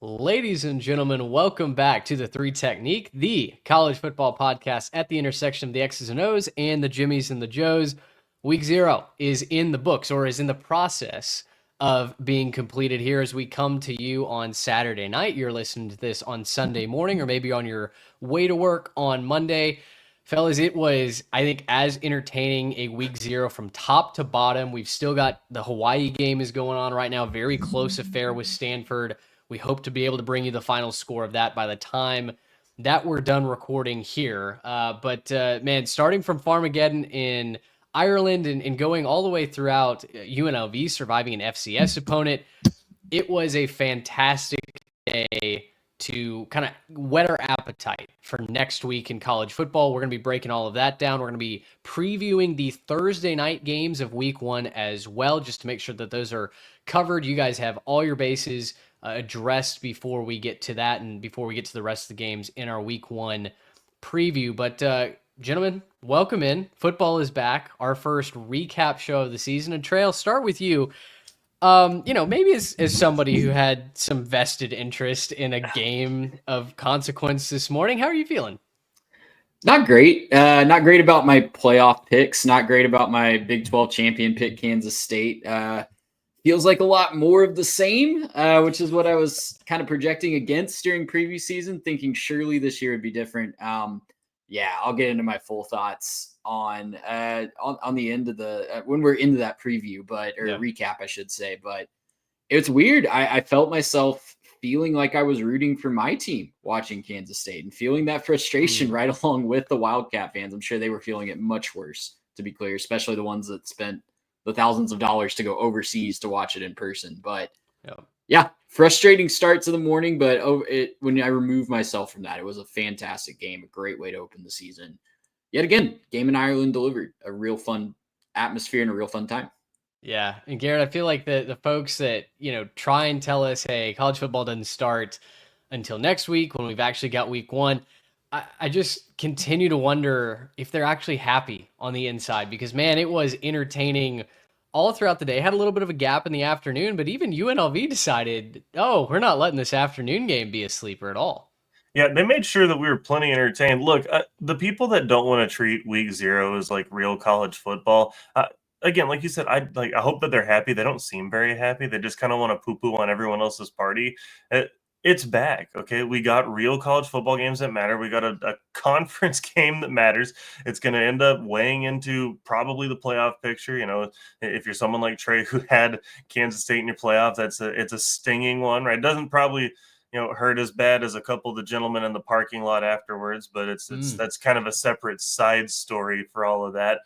Ladies and gentlemen, welcome back to the Three Technique, the college football podcast at the intersection of the X's and O's and the Jimmies and the Joes. Week 0 is in the books, or is in the process of being completed here as we come to you on Saturday night. You're listening to this on Sunday morning, or maybe on your way to work on Monday. Fellas, it was, I think, as entertaining a week 0 from top to bottom. We've still got the Hawaii game is going on right now. Very close affair with Stanford. We hope to be able to bring you the final score of that by the time that we're done recording here. But man, starting from Farmageddon in Ireland and going all the way throughout UNLV surviving an FCS opponent, it was a fantastic day to kind of whet our appetite for next week in college football. We're going to be breaking all of that down. We're going to be previewing the Thursday night games of week 1 as well, just to make sure that those are covered. You guys have all your bases addressed before we get to that and before we get to the rest of the games in our week 1 preview. But gentlemen, welcome in. Football is back. Our first recap show of the season. And Trey, I'll start with you. Maybe as somebody who had some vested interest in a game of consequence this morning, how are you feeling? Not great. Not great about my playoff picks. Not great about my Big 12 champion pick, Kansas State. Feels like a lot more of the same, which is what I was kind of projecting against during preview season, thinking surely this year would be different. I'll get into my full thoughts on the end of the when we're into that preview, recap, I should say. But it's weird. I felt myself feeling like I was rooting for my team watching Kansas State and feeling that frustration right along with the Wildcat fans. I'm sure they were feeling it much worse, to be clear, especially the ones that spent the thousands of dollars to go overseas to watch it in person. But frustrating start to the morning, but when I remove myself from that, it was a fantastic game, a great way to open the season. Yet again, game in Ireland delivered a real fun atmosphere and a real fun time. Yeah, and Garrett, I feel like the folks that, try and tell us, hey, college football doesn't start until next week when we've actually got week 1, I just continue to wonder if they're actually happy on the inside, because, man, it was entertaining all throughout the day. Had a little bit of a gap in the afternoon, but even UNLV decided, we're not letting this afternoon game be a sleeper at all. Yeah, they made sure that we were plenty entertained. Look, the people that don't want to treat week 0 as like real college football, again, like you said, I hope that they're happy. They don't seem very happy. They just kind of want to poo-poo on everyone else's party. It's back, okay? We got real college football games that matter. We got a conference game that matters. It's going to end up weighing into probably the playoff picture. If you're someone like Trey who had Kansas State in your playoff, it's a stinging one, right? It doesn't probably hurt as bad as a couple of the gentlemen in the parking lot afterwards, but that's kind of a separate side story for all of that.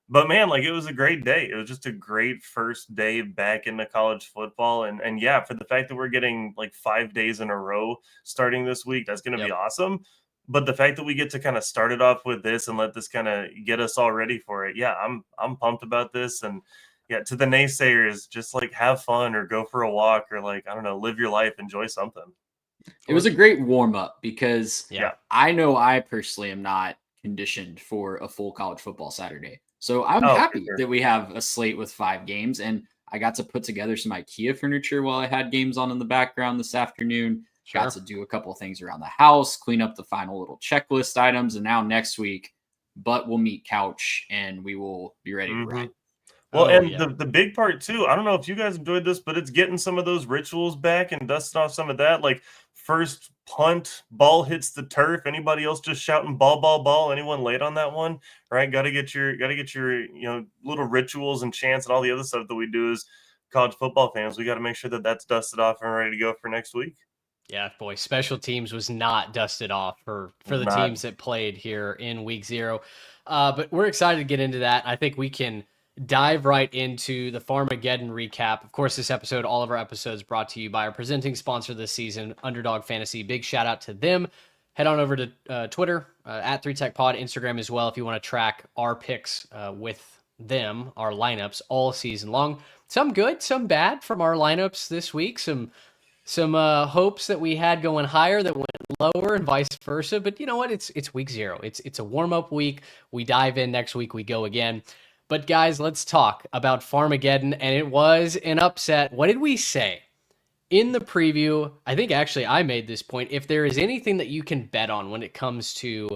But man, it was a great day. It was just a great first day back into college football. And for the fact that we're getting 5 days in a row starting this week, that's going to be awesome. But the fact that we get to kind of start it off with this and let this kind of get us all ready for it. Yeah, I'm pumped about this. And to the naysayers, just have fun or go for a walk or I don't know, live your life, enjoy something. It was a great warm up because I know I personally am not conditioned for a full college football Saturday. So I'm happy that we have a slate with 5 games, and I got to put together some IKEA furniture while I had games on in the background this afternoon. Sure. Got to do a couple of things around the house, clean up the final little checklist items, and now next week, we'll meet couch and we will be ready to run. Well, the big part too, I don't know if you guys enjoyed this, but it's getting some of those rituals back and dusting off some of that. First punt, ball hits the turf. Anybody else just shouting ball, ball, ball? Anyone late on that one? Right? Got to get your little rituals and chants and all the other stuff that we do as college football fans. We got to make sure that that's dusted off and ready to go for next week. Yeah, boy, special teams was not dusted off for the teams that played here in week 0. But we're excited to get into that. I think we can dive right into the Farmageddon recap. Of course, this episode, all of our episodes brought to you by our presenting sponsor this season, Underdog Fantasy. Big shout out to them. Head on over to Twitter, at 3TechPod, Instagram as well, if you want to track our picks with them, our lineups all season long. Some good, some bad from our lineups this week. Some hopes that we had going higher that went lower and vice versa. But you know what? It's week 0. It's a warm-up week. We dive in next week. We go again. But guys, let's talk about Farmageddon, and it was an upset. What did we say in the preview, I think actually I made this point. If there is anything that you can bet on when it comes to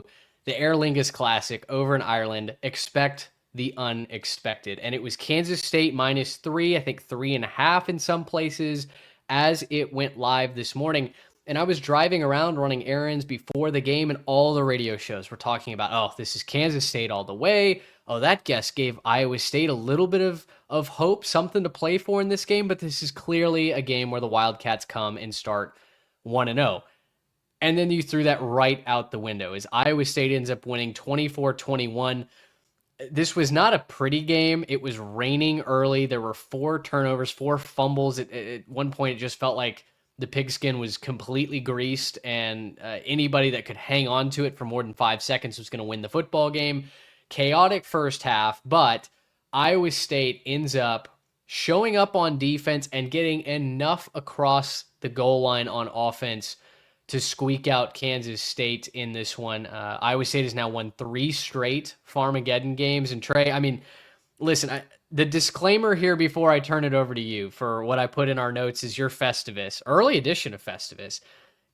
the Aer Lingus Classic over in Ireland, expect the unexpected. And it was Kansas State -3, I think 3.5 in some places as it went live this morning. And I was driving around running errands before the game, and all the radio shows were talking about, oh, this is Kansas State all the way. Oh, that guess gave Iowa State a little bit of hope, something to play for in this game, but this is clearly a game where the Wildcats come and start 1-0. And then you threw that right out the window as Iowa State ends up winning 24-21. This was not a pretty game. It was raining early. There were 4 turnovers, 4 fumbles. At one point, it just felt like the pigskin was completely greased, and anybody that could hang on to it for more than 5 seconds was going to win the football game. Chaotic first half, but Iowa State ends up showing up on defense and getting enough across the goal line on offense to squeak out Kansas State in this one. Iowa State has now won 3 straight Farmageddon games. And Trey, I mean, listen, the disclaimer here before I turn it over to you for what I put in our notes is your Festivus, early edition of Festivus,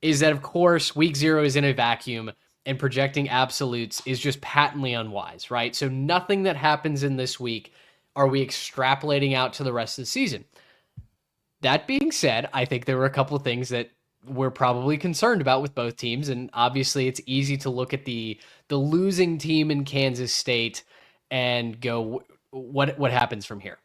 is that, of course, week 0 is in a vacuum and projecting absolutes is just patently unwise, right? So nothing that happens in this week are we extrapolating out to the rest of the season. That being said, I think there were a couple of things that we're probably concerned about with both teams, and obviously it's easy to look at the losing team in Kansas State and go, what happens from here?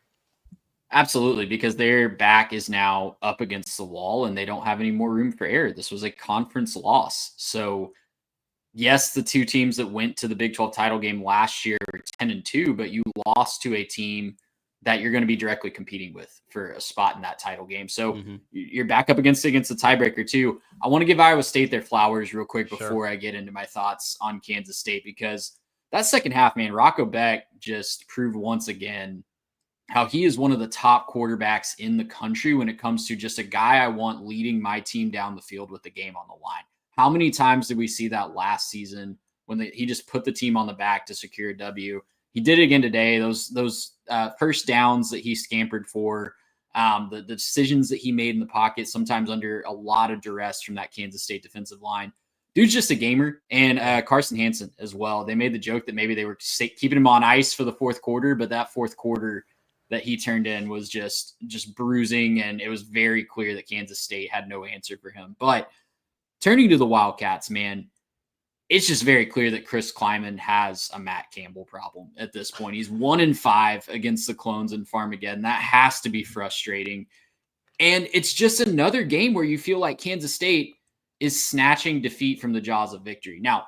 Absolutely, because their back is now up against the wall and they don't have any more room for error. This was a conference loss. So yes, the 2 teams that went to the Big 12 title game last year were 10-2, but you lost to a team that you're going to be directly competing with for a spot in that title game. So you're back up against the tiebreaker too. I want to give Iowa State their flowers real quick before I get into my thoughts on Kansas State, because that second half, man, Rocco Beck just proved once again how he is one of the top quarterbacks in the country when it comes to just a guy I want leading my team down the field with the game on the line. How many times did we see that last season when he just put the team on the back to secure a W? He did it again today. Those first downs that he scampered for, the decisions that he made in the pocket, sometimes under a lot of duress from that Kansas State defensive line. Dude's just a gamer. And Carson Hansen as well. They made the joke that maybe they were keeping him on ice for the fourth quarter, but that fourth quarter that he turned in was just bruising, and it was very clear that Kansas State had no answer for him. But turning to the Wildcats, man, it's just very clear that Chris Kleiman has a Matt Campbell problem at this point. He's 1-5 against the Clones and Farmageddon. That has to be frustrating. And it's just another game where you feel like Kansas State is snatching defeat from the jaws of victory. Now,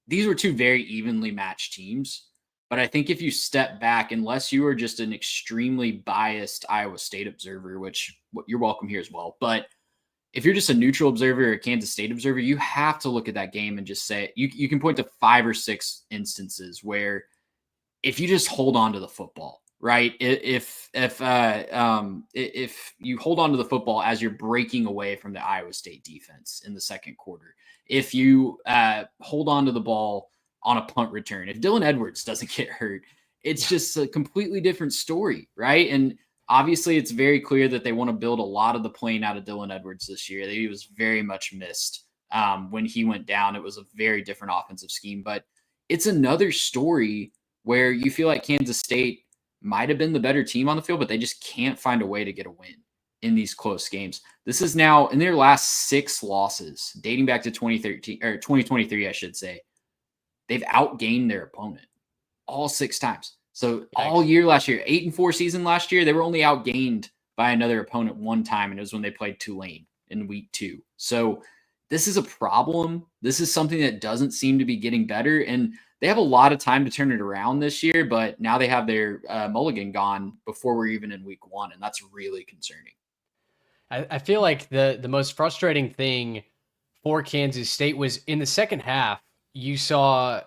these were 2 very evenly matched teams, but I think if you step back, unless you are just an extremely biased Iowa State observer, which you're welcome here as well, but if you're just a neutral observer or a Kansas State observer, you have to look at that game and just say, you can point to 5 or 6 instances where if you just hold on to the football, right? If you hold on to the football as you're breaking away from the Iowa State defense in the second quarter, if you hold on to the ball on a punt return, if Dylan Edwards doesn't get hurt, it's just a completely different story, right? And obviously, it's very clear that they want to build a lot of the playing out of Dylan Edwards this year. He was very much missed when he went down. It was a very different offensive scheme. But it's another story where you feel like Kansas State might have been the better team on the field, but they just can't find a way to get a win in these close games. This is now in their last 6 losses, dating back to 2013 or 2023, I should say. They've outgained their opponent all 6 times. So all year last year, 8-4 season last year, they were only outgained by another opponent one time, and it was when they played Tulane in week 2. So this is a problem. This is something that doesn't seem to be getting better, and they have a lot of time to turn it around this year, but now they have their mulligan gone before we're even in week 1, and that's really concerning. I feel like the most frustrating thing for Kansas State was in the second half, you saw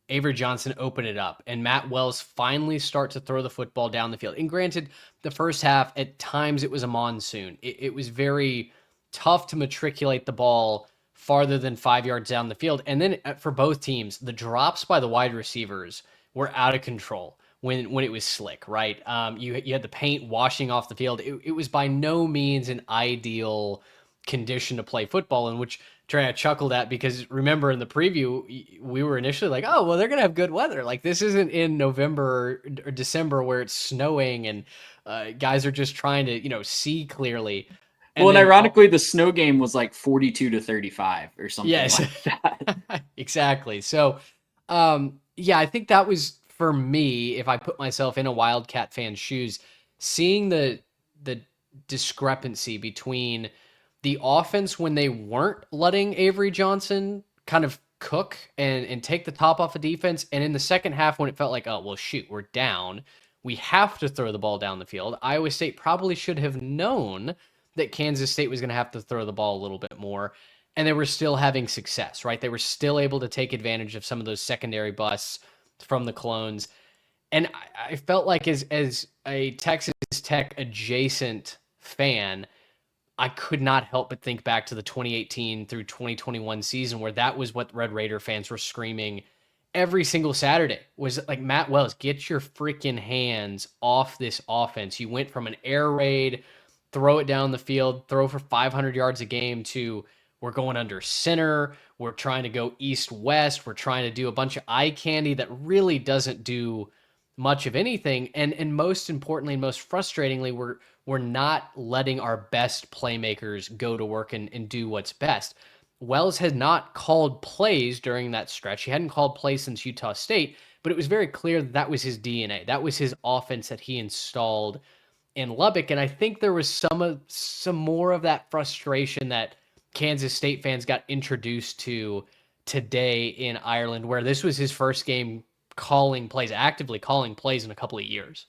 Avery Johnson open it up and Matt Wells finally start to throw the football down the field. And granted, the first half, at times it was a monsoon. It was very tough to matriculate the ball farther than 5 yards down the field. And then for both teams, the drops by the wide receivers were out of control. when it was slick, right? You had the paint washing off the field. It was by no means an ideal condition to play football in, which Trey, I chuckled at because remember in the preview we were initially like, oh well, they're gonna have good weather. Like this isn't in November or December where it's snowing and guys are just trying to see clearly. And well, and ironically, the snow game was like 42-35 or something like that. Exactly. So, yeah, I think that was for me. If I put myself in a Wildcat fan's shoes, seeing the discrepancy between the offense when they weren't letting Avery Johnson kind of cook and take the top off of defense, and in the second half when it felt like, oh well, shoot, we're down, we have to throw the ball down the field. Iowa State probably should have known that Kansas State was going to have to throw the ball a little bit more, and they were still having success, right? They were still able to take advantage of some of those secondary busts from the Clones. And I felt like as a Texas Tech adjacent fan, I could not help but think back to the 2018 through 2021 season where that was what Red Raider fans were screaming every single Saturday, was like, Matt Wells, get your freaking hands off this offense. You went from an air raid, throw it down the field, throw for 500 yards a game, to we're going under center, we're trying to go east-west, we're trying to do a bunch of eye candy that really doesn't do much of anything. And most importantly, and most frustratingly, we're not letting our best playmakers go to work and do what's best. Wells had not called plays during that stretch. He hadn't called plays since Utah State, but it was very clear that was his DNA. That was his offense that he installed in Lubbock. And I think there was some more of that frustration that Kansas State fans got introduced to today in Ireland, where this was his first game actively calling plays in a couple of years.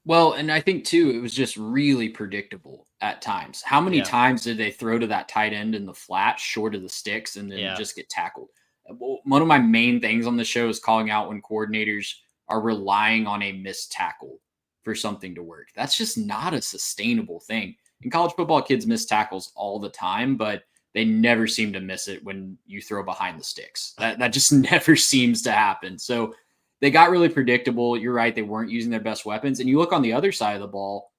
Well, and I think too, it was just really predictable at times. How many times did they throw to that tight end in the flat, short of the sticks, and then just get tackled? One of my main things on the show is calling out when coordinators are relying on a missed tackle for something to work. That's just not a sustainable thing. In college football, kids miss tackles all the time, but they never seem to miss it when you throw behind the sticks. That just never seems to happen. So they got really predictable. You're right. They weren't using their best weapons. And you look on the other side of the ball,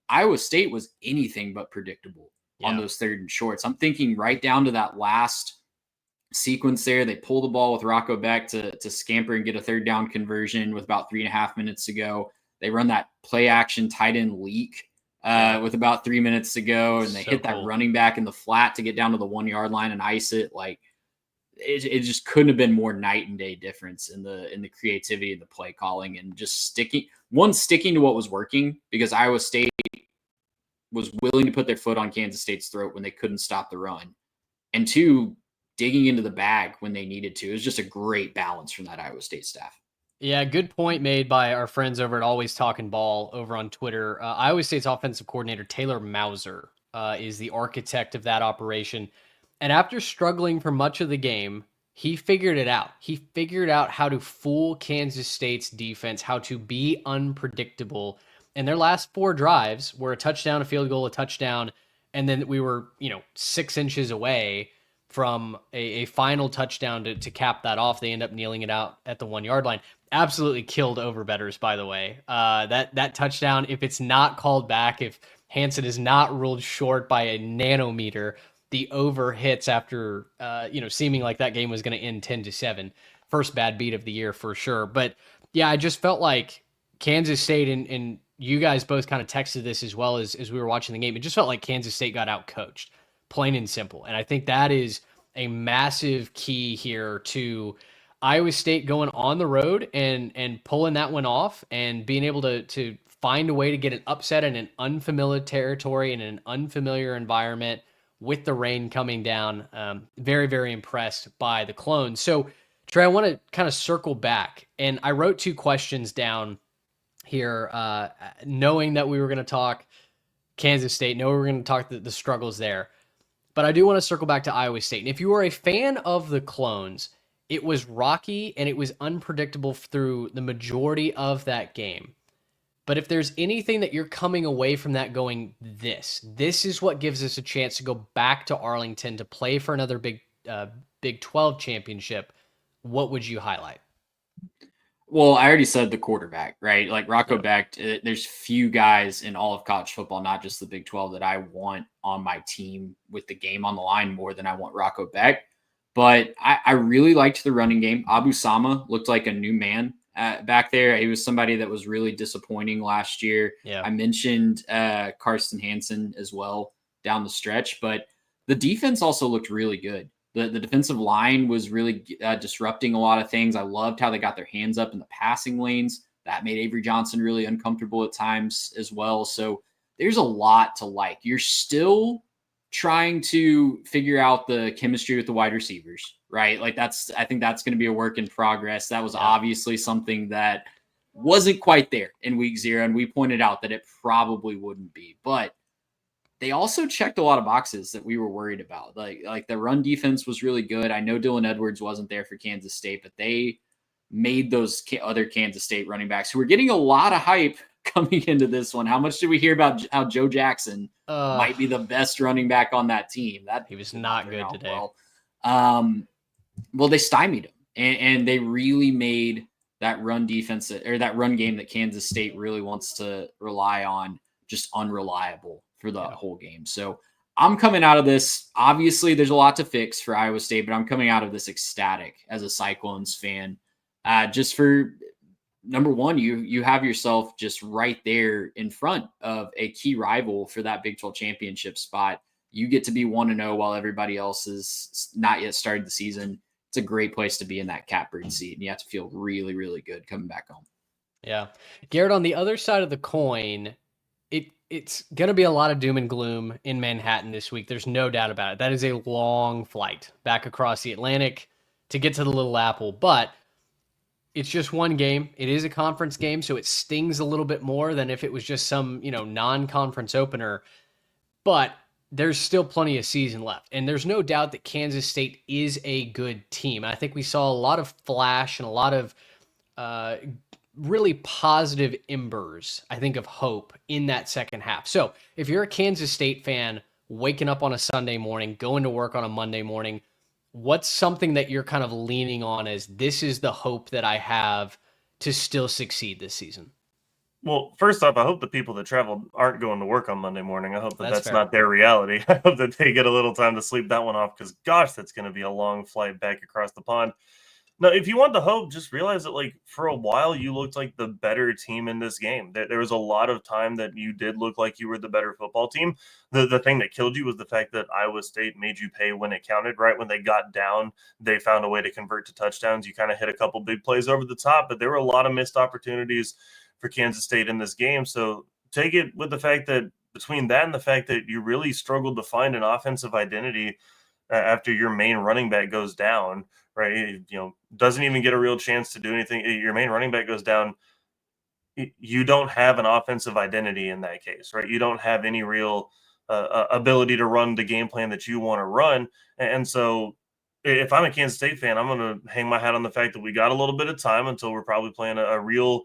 Iowa State was anything but predictable on those third and shorts. I'm thinking right down to that last sequence there. They pull the ball with Rocco Beck to scamper and get a third down conversion with about 3.5 minutes to go. They run that play action tight end leak with about 3 minutes to go. And they hit that running back in the flat to get down to the 1 yard line and ice it. Like, it just couldn't have been more night and day difference in the creativity of the play calling and just sticking to what was working, because Iowa State was willing to put their foot on Kansas State's throat when they couldn't stop the run, and two, digging into the bag when they needed to. It was just a great balance from that Iowa State staff. Yeah, good point made by our friends over at Always Talking Ball over on Twitter. Iowa State's offensive coordinator, Taylor Mauser, is the architect of that operation. And after struggling for much of the game, he figured it out. He figured out how to fool Kansas State's defense, how to be unpredictable. And their last 4 drives were a touchdown, a field goal, a touchdown, and then we were, 6 inches away from a final touchdown to cap that off. They end up kneeling it out at the 1 yard line. Absolutely killed over bettors, by the way. That touchdown, if it's not called back, if Hansen is not ruled short by a nanometer, the over hits after, seeming like that game was going to end 10-7. First bad beat of the year for sure. But yeah, I just felt like Kansas State, and you guys both kind of texted this as well as we were watching the game. It just felt like Kansas State got outcoached, plain and simple. And I think that is a massive key here to Iowa State going on the road and pulling that one off and being able to find a way to get an upset in an unfamiliar territory, in an unfamiliar environment, with the rain coming down. Very, very impressed by the Clones. So, Trey, I want to kind of circle back. And I wrote 2 questions down here, knowing that we were going to talk Kansas State, knowing we were going to talk the struggles there. But I do want to circle back to Iowa State. And if you were a fan of the Clones, it was rocky and it was unpredictable through the majority of that game. But if there's anything that you're coming away from that going, this is what gives us a chance to go back to Arlington to play for another Big 12 championship, what would you highlight? Well, I already said the quarterback, right? Like Rocco Yeah. Becht, there's few guys in all of college football, not just the Big 12, that I want on my team with the game on the line more than I want Rocco Becht. But I really liked the running game. Abu Sama looked like a new man back there. He was somebody that was really disappointing last year. Yeah. I mentioned Karsten Hansen as well down the stretch, but the defense also looked really good. The defensive line was really disrupting a lot of things. I loved how they got their hands up in the passing lanes. That made Avery Johnson really uncomfortable at times as well. So there's a lot to like. You're still trying to figure out the chemistry with the wide receivers, right? Like I think that's going to be a work in progress. That was obviously something that wasn't quite there in week 0. And we pointed out that it probably wouldn't be, but they also checked a lot of boxes that we were worried about. Like the run defense was really good. I know Dylan Edwards wasn't there for Kansas State, but they made those other Kansas State running backs who were getting a lot of hype coming into this one. How much did we hear about how Joe Jackson might be the best running back on that team? That he was not good today. Well, they stymied him, and they really made that run defense or that run game that Kansas State really wants to rely on just unreliable for the whole game. So I'm coming out of this. Obviously, there's a lot to fix for Iowa State, but I'm coming out of this ecstatic as a Cyclones fan. Just for number one, you have yourself just right there in front of a key rival for that Big 12 championship spot. You get to be 1-0 while everybody else is not yet started the season. It's a great place to be in that catbird seat, and you have to feel really, really good coming back home. Yeah. Garrett, on the other side of the coin, it's going to be a lot of doom and gloom in Manhattan this week. There's no doubt about it. That is a long flight back across the Atlantic to get to the Little Apple, but it's just one game. It is a conference game, so it stings a little bit more than if it was just some, non-conference opener. But there's still plenty of season left, and there's no doubt that Kansas State is a good team. I think we saw a lot of flash and a lot of really positive embers, I think, of hope in that second half. So if you're a Kansas State fan waking up on a Sunday morning, going to work on a Monday morning, what's something that you're kind of leaning on as this is the hope that I have to still succeed this season? Well, first off, I hope the people that traveled aren't going to work on Monday morning. I hope that's fair. not their reality. I hope that they get a little time to sleep that one off, because gosh, that's going to be a long flight back across the pond. No, if you want the hope, just realize that, like, for a while you looked like the better team in this game. There was a lot of time that you did look like you were the better football team. The thing that killed you was the fact that Iowa State made you pay when it counted. Right when they got down, they found a way to convert to touchdowns. You kind of hit a couple big plays over the top, but there were a lot of missed opportunities for Kansas State in this game. So take it with the fact that between that and the fact that you really struggled to find an offensive identity after your main running back goes down, right? Doesn't even get a real chance to do anything. Your main running back goes down. You don't have an offensive identity in that case, right? You don't have any real ability to run the game plan that you want to run. And so if I'm a Kansas State fan, I'm going to hang my hat on the fact that we got a little bit of time until we're probably playing a real,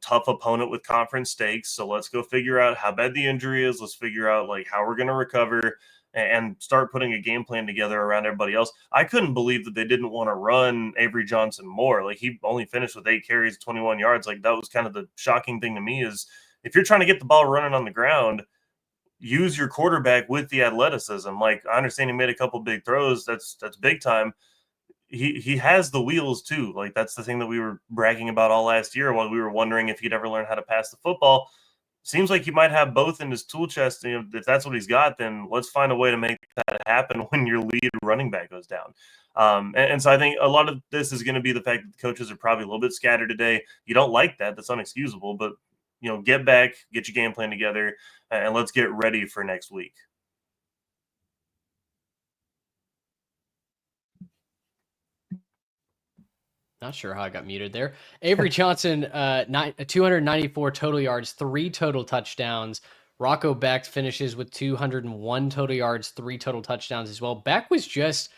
tough opponent with conference stakes. So let's go figure out how bad the injury is. Let's figure out like how we're going to recover and start putting a game plan together around everybody else. I couldn't believe that they didn't want to run Avery Johnson more. Like, he only finished with 8 carries, 21 yards. Like, that was kind of the shocking thing to me, is if you're trying to get the ball running on the ground, use your quarterback with the athleticism. Like, I understand he made a couple big throws. That's big time. He has the wheels too. Like, that's the thing that we were bragging about all last year while we were wondering if he'd ever learn how to pass the football. Seems like he might have both in his tool chest. If that's what he's got, then let's find a way to make that happen when your lead running back goes down. And so I think a lot of this is going to be the fact that the coaches are probably a little bit scattered today. You don't like that. That's unexcusable. But, get back, get your game plan together, and let's get ready for next week. Not sure how I got muted there. Avery Johnson, 294 total yards, 3 total touchdowns. Rocco Becht finishes with 201 total yards, 3 total touchdowns as well. Becht was just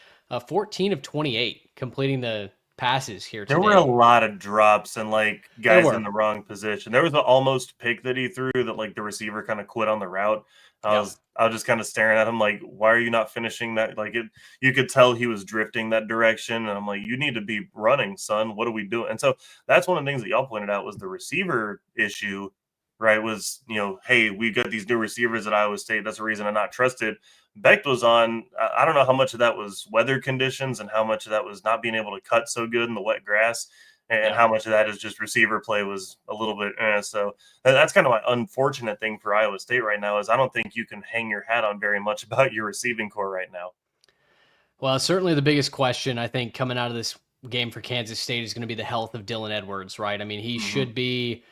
14 of 28, completing the passes here There were a today. lot of drops and like There guys were. in the wrong position. There was an almost pick that he threw that like the receiver kind of quit on the route. Yeah. I was just kind of staring at him like, why are you not finishing that? Like you could tell he was drifting that direction, and I'm like, you need to be running, son. What are we doing? And so that's one of the things that y'all pointed out was the receiver issue, right? Was hey, we got these new receivers at Iowa State. That's the reason I'm not trusted. Becht was on. I don't know how much of that was weather conditions and how much of that was not being able to cut so good in the wet grass, and Yeah. how much of that is just receiver play was a little bit. So that's kind of my unfortunate thing for Iowa State right now is I don't think you can hang your hat on very much about your receiving core right now. Well, certainly the biggest question I think coming out of this game for Kansas State is going to be the health of Dylan Edwards, right? I mean, he should be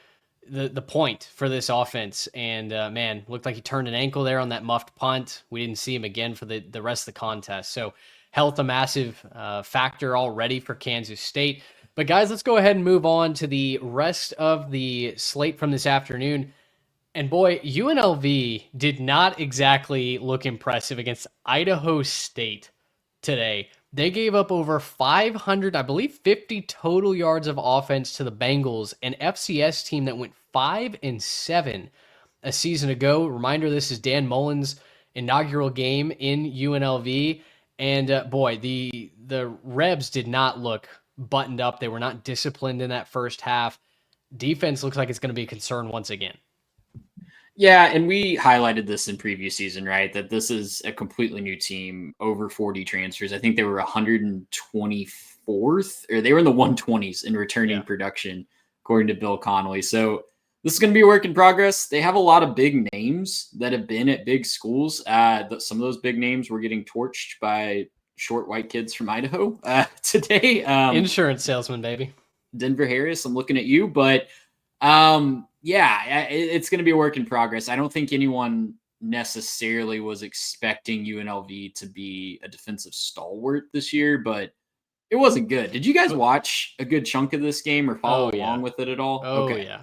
the point for this offense. And man, looked like he turned an ankle there on that muffed punt. We didn't see him again for the rest of the contest. So health a massive factor already for Kansas State. But guys, let's go ahead and move on to the rest of the slate from this afternoon. And boy, UNLV did not exactly look impressive against Idaho State today. They gave up over 500, I believe 50 total yards of offense to the Bengals, an FCS team that went 5-7 a season ago. Reminder, this is Dan Mullen's inaugural game in UNLV. And boy, the Rebs did not look buttoned up. They were not disciplined in that first half. Defense looks like it's going to be a concern once again. Yeah, and we highlighted this in previous season, right? That this is a completely new team, over 40 transfers. I think they were 124th, or they were in the 120s in returning production, according to Bill Connolly. So this is going to be a work in progress. They have a lot of big names that have been at big schools. Some of those big names were getting torched by short white kids from Idaho today. Insurance salesman, baby. Denver Harris, I'm looking at you, but it's going to be a work in progress. I don't think anyone necessarily was expecting UNLV to be a defensive stalwart this year, but it wasn't good. Did you guys watch a good chunk of this game or follow along with it at all? Yeah.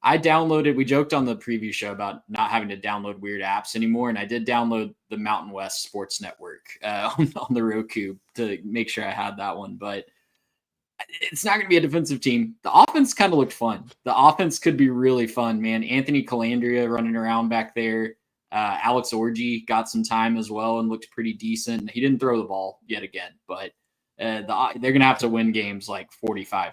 We joked on the preview show about not having to download weird apps anymore, and I did download the Mountain West Sports Network on the Roku to make sure I had that one, but it's not going to be a defensive team. The offense kind of looked fun. The offense could be really fun, man. Anthony Calandria running around back there. Alex Orji got some time as well and looked pretty decent. He didn't throw the ball yet again, but they're going to have to win games like 45-35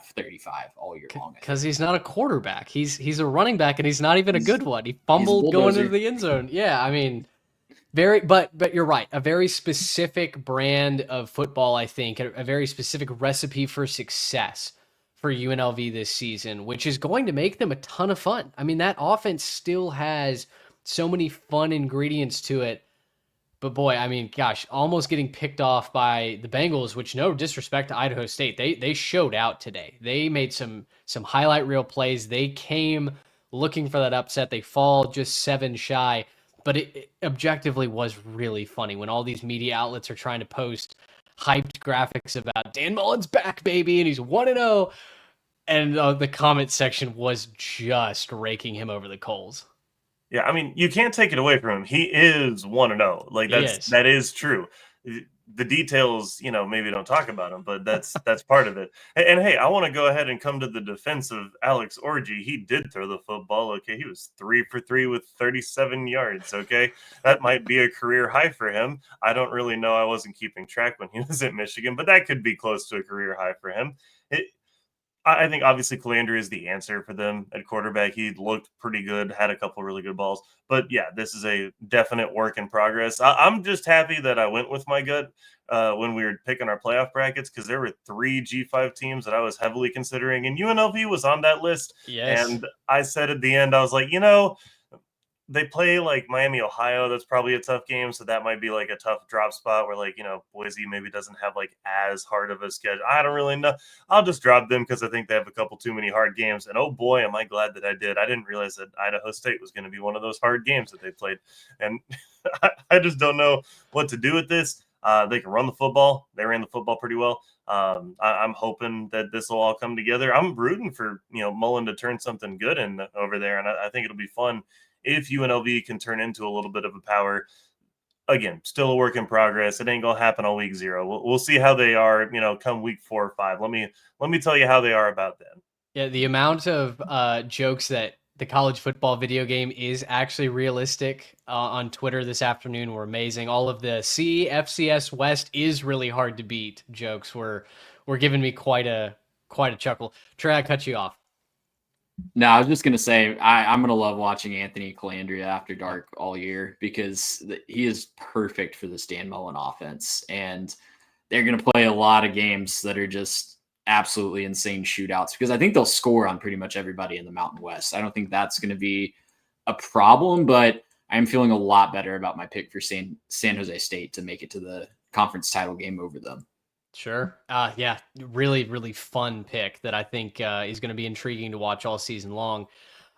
all year long. Because he's not a quarterback. He's a running back, and he's not even a good one. He fumbled going into the end zone. Yeah, I mean, but you're right. A very specific brand of football, I think, a very specific recipe for success for UNLV this season, which is going to make them a ton of fun. I mean, that offense still has so many fun ingredients to it. But boy, I mean, gosh, almost getting picked off by the Bengals, which, no disrespect to Idaho State, they showed out today. They made some highlight reel plays. They came looking for that upset. They fall just 7 shy. But it objectively was really funny when all these media outlets are trying to post hyped graphics about Dan Mullen's back, baby, and he's 1-0. And the comment section was just raking him over the coals. Yeah, I mean, you can't take it away from him. He is 1-0. Like that is true. The details, maybe don't talk about him, but that's part of it. And hey, I want to go ahead and come to the defense of Alex Orji. He did throw the football. Okay, he was 3 for 3 with 37 yards. Okay, that might be a career high for him. I don't really know. I wasn't keeping track when he was at Michigan, but that could be close to a career high for him. I think obviously Calandria is the answer for them at quarterback. He looked pretty good, had a couple really good balls. But yeah, this is a definite work in progress. I'm just happy that I went with my gut when we were picking our playoff brackets, because there were 3 G5 teams that I was heavily considering, and UNLV was on that list. Yes. And I said at the end, I was like, they play like Miami, Ohio. That's probably a tough game. So that might be like a tough drop spot where Boise maybe doesn't have like as hard of a schedule. I don't really know. I'll just drop them because I think they have a couple too many hard games. And oh boy, am I glad that I did. I didn't realize that Idaho State was going to be one of those hard games that they played. And I just don't know what to do with this. They can run the football. They ran the football pretty well. I'm hoping that this will all come together. I'm rooting for, Mullen to turn something good in over there. And I think it'll be fun if UNLV can turn into a little bit of a power. again, still a work in progress. It ain't gonna happen on week 0. We'll see how they are, come week 4 or 5. Let me tell you how they are about then. Yeah, the amount of jokes that the college football video game is actually realistic on Twitter this afternoon were amazing. All of the FCS West is really hard to beat jokes were giving me quite a chuckle. Trey, I cut you off. No, I was just gonna say I'm gonna love watching Anthony Calandria after dark all year because he is perfect for this Dan Mullen offense, and they're gonna play a lot of games that are just absolutely insane shootouts because I think they'll score on pretty much everybody in the Mountain West. I don't think that's gonna be a problem, but I'm feeling a lot better about my pick for San Jose State to make it to the conference title game over them. Sure. Yeah, really, really fun pick that I think is going to be intriguing to watch all season long.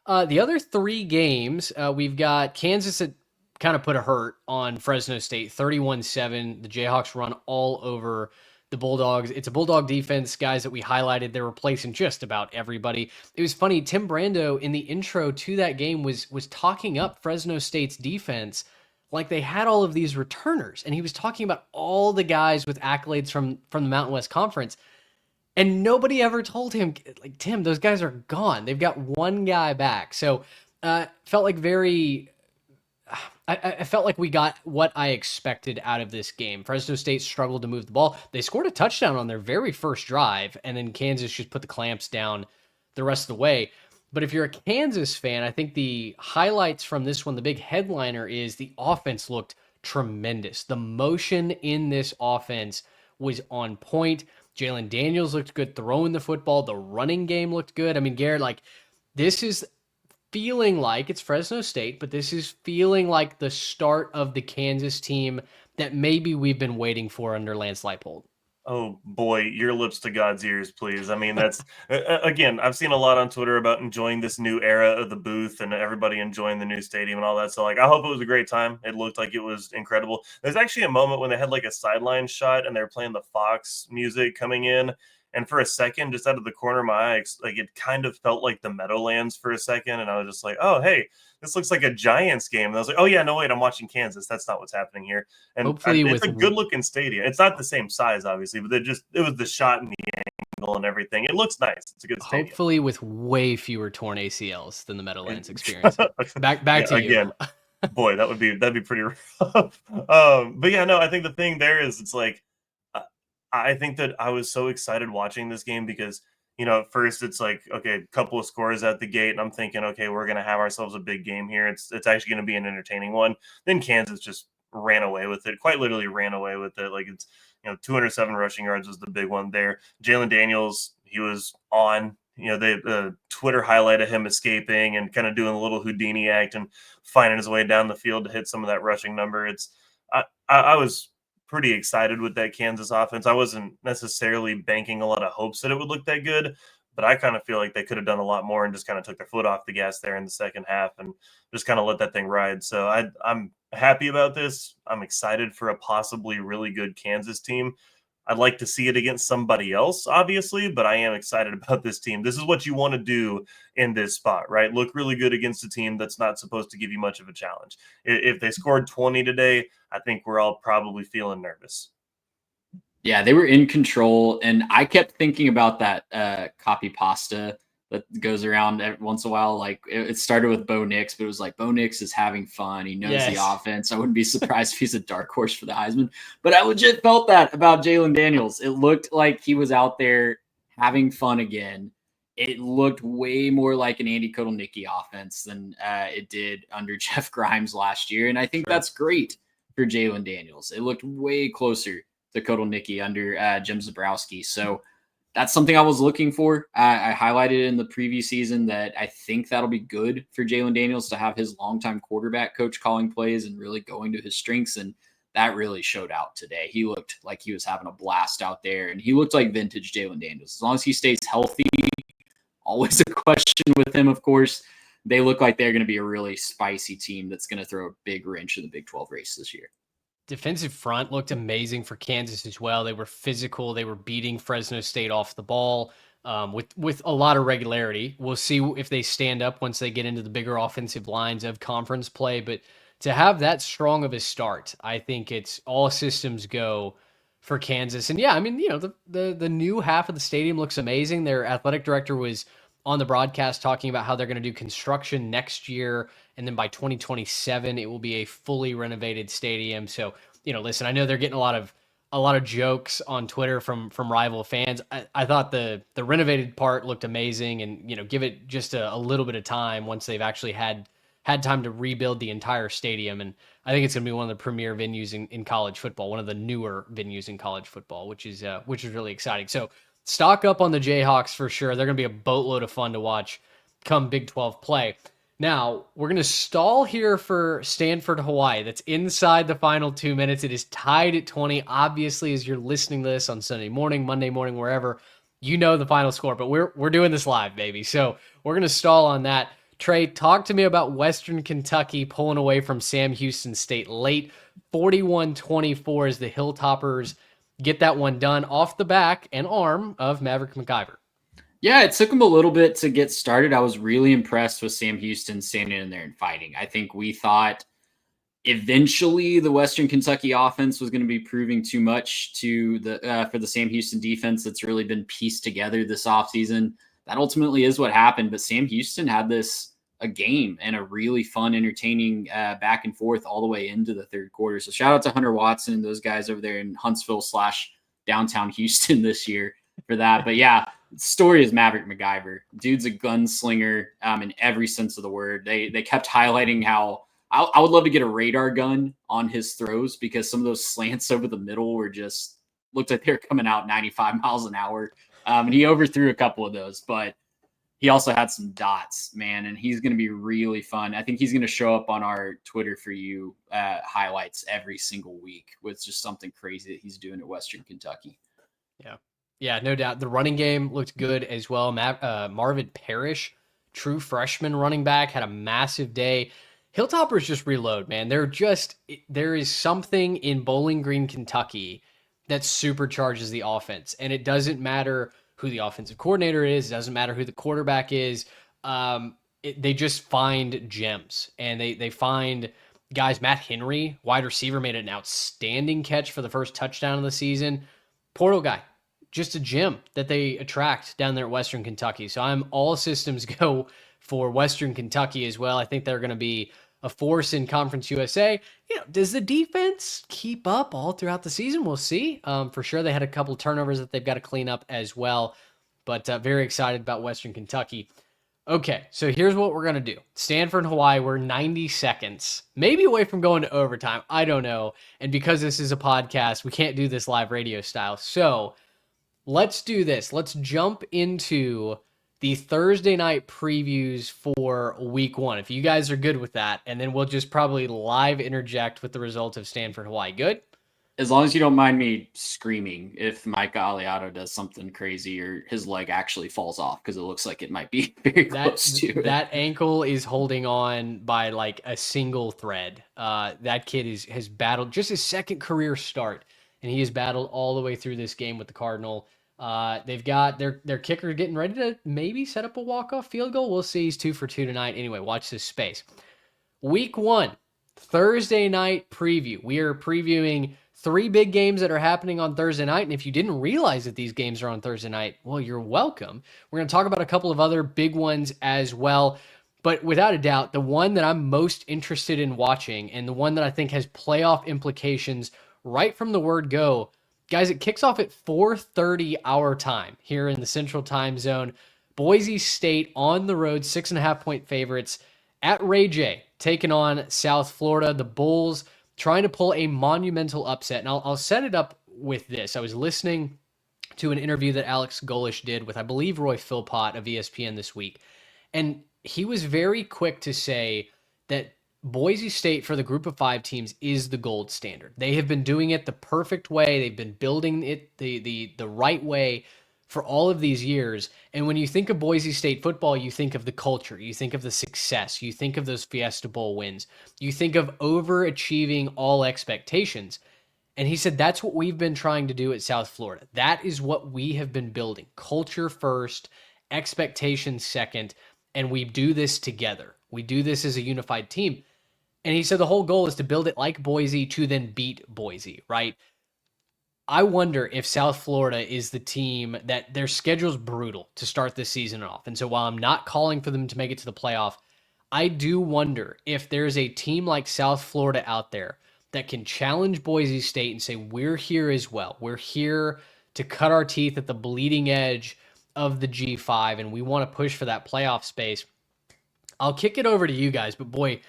The other 3 games, we've got Kansas that kind of put a hurt on Fresno State, 31-7. The Jayhawks run all over the Bulldogs. It's a Bulldog defense, guys, that we highlighted. They're replacing just about everybody. It was funny. Tim Brando in the intro to that game was talking up Fresno State's defense like they had all of these returners, and he was talking about all the guys with accolades from the Mountain West Conference, and nobody ever told him, like, Tim, those guys are gone. They've got one guy back. So felt like I felt like we got what I expected out of this game. Fresno State struggled to move the ball. They scored a touchdown on their very first drive, and then Kansas just put the clamps down the rest of the way. But if you're a Kansas fan, I think the highlights from this one, the big headliner is the offense looked tremendous. The motion in this offense was on point. Jalen Daniels looked good throwing the football. The running game looked good. I mean, Garrett, like, this is feeling like it's Fresno State, but this is feeling like the start of the Kansas team that maybe we've been waiting for under Lance Leipold. Oh boy, your lips to God's ears, please. I mean, that's again, I've seen a lot on Twitter about enjoying this new era of the booth and everybody enjoying the new stadium and all that. So, like, I hope it was a great time. It looked like it was incredible. There's actually a moment when they had like a sideline shot and they were playing the Fox music coming in. And for a second, just out of the corner of my eye, like, it kind of felt like the Meadowlands for a second. And I was just like, oh, hey, this looks like a Giants game. And I was like, oh, yeah, no, wait, I'm watching Kansas. That's not what's happening here. And Hopefully it's a good looking stadium. It's not the same size, obviously, but it was the shot and the angle and everything. It looks nice. It's a good stadium. Hopefully with way fewer torn ACLs than the Meadowlands experience. Back to you. Again, boy, that'd be pretty rough. But yeah, no, I think the thing there is it's like, I think that I was so excited watching this game because, at first it's like, okay, a couple of scores at the gate, and I'm thinking, okay, we're going to have ourselves a big game here. It's actually going to be an entertaining one. Then Kansas just ran away with it, quite literally ran away with it. Like, it's, 207 rushing yards was the big one there. Jalen Daniels, he was on. The Twitter highlighted him escaping and kind of doing a little Houdini act and finding his way down the field to hit some of that rushing number. I was pretty excited with that Kansas offense. I wasn't necessarily banking a lot of hopes that it would look that good, but I kind of feel like they could have done a lot more and just kind of took their foot off the gas there in the second half and just kind of let that thing ride. So I'm happy about this. I'm excited for a possibly really good Kansas team. I'd like to see it against somebody else, obviously, but I am excited about this team. This is what you want to do in this spot, right? Look really good against a team that's not supposed to give you much of a challenge. If they scored 20 today, I think we're all probably feeling nervous. Yeah, they were in control, and I kept thinking about that copy pasta that goes around every once in a while. Like, it started with Bo Nix, but it was like, Bo Nix is having fun. He knows the offense. I wouldn't be surprised if he's a dark horse for the Heisman. But I legit felt that about Jalen Daniels. It looked like he was out there having fun again. It looked way more like an Andy Kotelnicki offense than it did under Jeff Grimes last year. And I think that's great for Jalen Daniels. It looked way closer to Kotelnicki under Jim Zabrowski. So that's something I was looking for. I highlighted in the preview season that I think that'll be good for Jalen Daniels to have his longtime quarterback coach calling plays and really going to his strengths. And that really showed out today. He looked like he was having a blast out there, and he looked like vintage Jalen Daniels. As long as he stays healthy, always a question with him, of course. They look like they're going to be a really spicy team that's going to throw a big wrench in the Big 12 race this year. Defensive front looked amazing for Kansas as well. They were physical. They were beating Fresno State off the ball with a lot of regularity. We'll see if they stand up once they get into the bigger offensive lines of conference play. But to have that strong of a start, I think it's all systems go for Kansas. And yeah, I mean, the new half of the stadium looks amazing. Their athletic director was on the broadcast talking about how they're going to do construction next year, and then by 2027 it will be a fully renovated stadium. So, listen, I know they're getting a lot of jokes on Twitter from rival fans. I thought the renovated part looked amazing, and give it just a little bit of time once they've actually had time to rebuild the entire stadium. And I think it's going to be one of the premier venues in college football, one of the newer venues in college football, which is really exciting. So stock up on the Jayhawks for sure. They're going to be a boatload of fun to watch come Big 12 play. Now, we're going to stall here for Stanford, Hawaii. That's inside the final 2 minutes. It is tied at 20. Obviously, as you're listening to this on Sunday morning, Monday morning, wherever, you know the final score, but we're doing this live, baby. So we're going to stall on that. Trey, talk to me about Western Kentucky pulling away from Sam Houston State late. 41-24 as the Hilltoppers get that one done off the back and arm of Maverick McIver. Yeah, it took them a little bit to get started. I was really impressed with Sam Houston standing in there and fighting. I think we thought eventually the Western Kentucky offense was going to be proving too much to for the Sam Houston defense that's really been pieced together this offseason. That ultimately is what happened, but Sam Houston had a game and a really fun, entertaining back and forth all the way into the third quarter. So shout out to Hunter Watson and those guys over there in Huntsville / downtown Houston this year for that. But yeah, the story is Maverick McIver. Dude's a gunslinger in every sense of the word. They kept highlighting how I would love to get a radar gun on his throws, because some of those slants over the middle were just looked like they're coming out 95 miles an hour. And he overthrew a couple of those, but he also had some dots, man, and he's going to be really fun. I think he's going to show up on our Twitter for you highlights every single week with just something crazy that he's doing at Western Kentucky. Yeah, no doubt. The running game looked good as well. Marvin Parrish, true freshman running back, had a massive day. Hilltoppers just reload, man. There is something in Bowling Green, Kentucky that supercharges the offense, and it doesn't matter who the offensive coordinator is. It doesn't matter who the quarterback is. They just find gems, and they find guys. Matt Henry, wide receiver, made an outstanding catch for the first touchdown of the season. Portal guy, just a gem that they attract down there at Western Kentucky. So I'm all systems go for Western Kentucky as well. I think they're going to be a force in Conference USA. Does the defense keep up all throughout the season? We'll see. For sure, they had a couple turnovers that they've got to clean up as well, but very excited about Western Kentucky. Okay, so here's what we're going to do. Stanford and Hawaii, we're 90 seconds, maybe away from going to overtime. I don't know. And because this is a podcast, we can't do this live radio style. So let's do this. Let's jump into the Thursday night previews for week 1, if you guys are good with that, and then we'll just probably live interject with the results of Stanford Hawaii. Good? As long as you don't mind me screaming if Mike Aliato does something crazy or his leg actually falls off, because it looks like it might be very close to it. That ankle is holding on by like a single thread. That kid has battled just his second career start, and he has battled all the way through this game with the Cardinal. They've got their kicker getting ready to maybe set up a walk-off field goal. We'll see. He's 2 for 2 tonight. Anyway, watch this space. Week 1, Thursday night preview. We are previewing 3 big games that are happening on Thursday night. And if you didn't realize that these games are on Thursday night, well, you're welcome. We're going to talk about a couple of other big ones as well. But without a doubt, the one that I'm most interested in watching, and the one that I think has playoff implications right from the word go, guys, it kicks off at 4:30 our time here in the Central Time Zone. Boise State on the road, 6.5-point favorites at Ray J, taking on South Florida. The Bulls trying to pull a monumental upset. And I'll set it up with this. I was listening to an interview that Alex Golish did with, I believe, Roy Philpott of ESPN this week. And he was very quick to say that Boise State, for the group of 5 teams, is the gold standard. They have been doing it the perfect way. They've been building it the right way for all of these years. And when you think of Boise State football, you think of the culture, you think of the success, you think of those Fiesta Bowl wins, you think of overachieving all expectations. And he said, that's what we've been trying to do at South Florida. That is what we have been building. Culture first, expectations second, and we do this together. We do this as a unified team. And he said the whole goal is to build it like Boise to then beat Boise, right? I wonder if South Florida is the team that their schedule's brutal to start this season off. And so while I'm not calling for them to make it to the playoff, I do wonder if there's a team like South Florida out there that can challenge Boise State and say, we're here as well. We're here to cut our teeth at the bleeding edge of the G5, and we want to push for that playoff space. I'll kick it over to you guys, but boy,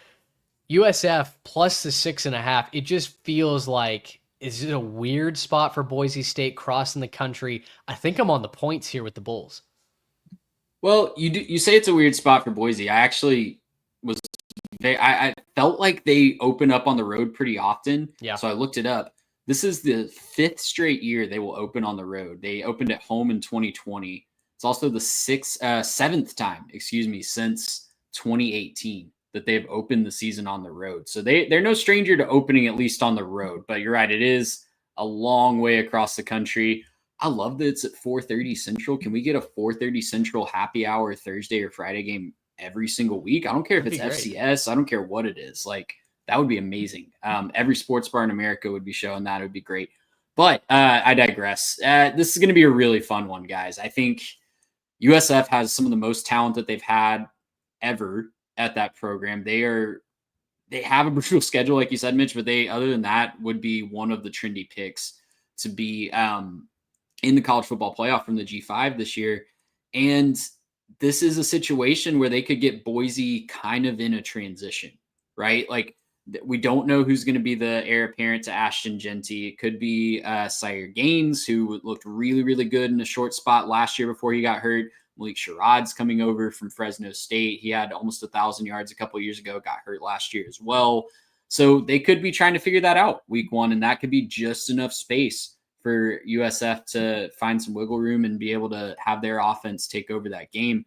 USF plus the 6.5, it just feels like, is it a weird spot for Boise State crossing the country? I think I'm on the points here with the Bulls. Well, you say it's a weird spot for Boise. I actually was I felt like they open up on the road pretty often. Yeah. So I looked it up. This is the 5th straight year they will open on the road. They opened at home in 2020. It's also the 7th time, since 2018 that they've opened the season on the road. So they're no stranger to opening at least on the road. But you're right, it is a long way across the country. I love that it's at 4:30 Central. Can we get a 4:30 Central happy hour Thursday or Friday game every single week? I don't care if it's FCS. I don't care what it is. Like, that would be amazing. Every sports bar in America would be showing that. It would be great. But I digress. This is going to be a really fun one, guys. I think USF has some of the most talent that they've had ever at that program. They have a brutal schedule, like you said, Mitch, but other than that, would be one of the trendy picks to be in the college football playoff from the G5 this year. And this is a situation where they could get Boise kind of in a transition, right? Like, we don't know who's going to be the heir apparent to Ashton Genty. It could be Sire Gaines, who looked really, really good in a short spot last year before he got hurt. Malik Sherrod's coming over from Fresno State. He had almost 1,000 yards a couple of years ago, got hurt last year as well. So they could be trying to figure that out week one, and that could be just enough space for USF to find some wiggle room and be able to have their offense take over that game.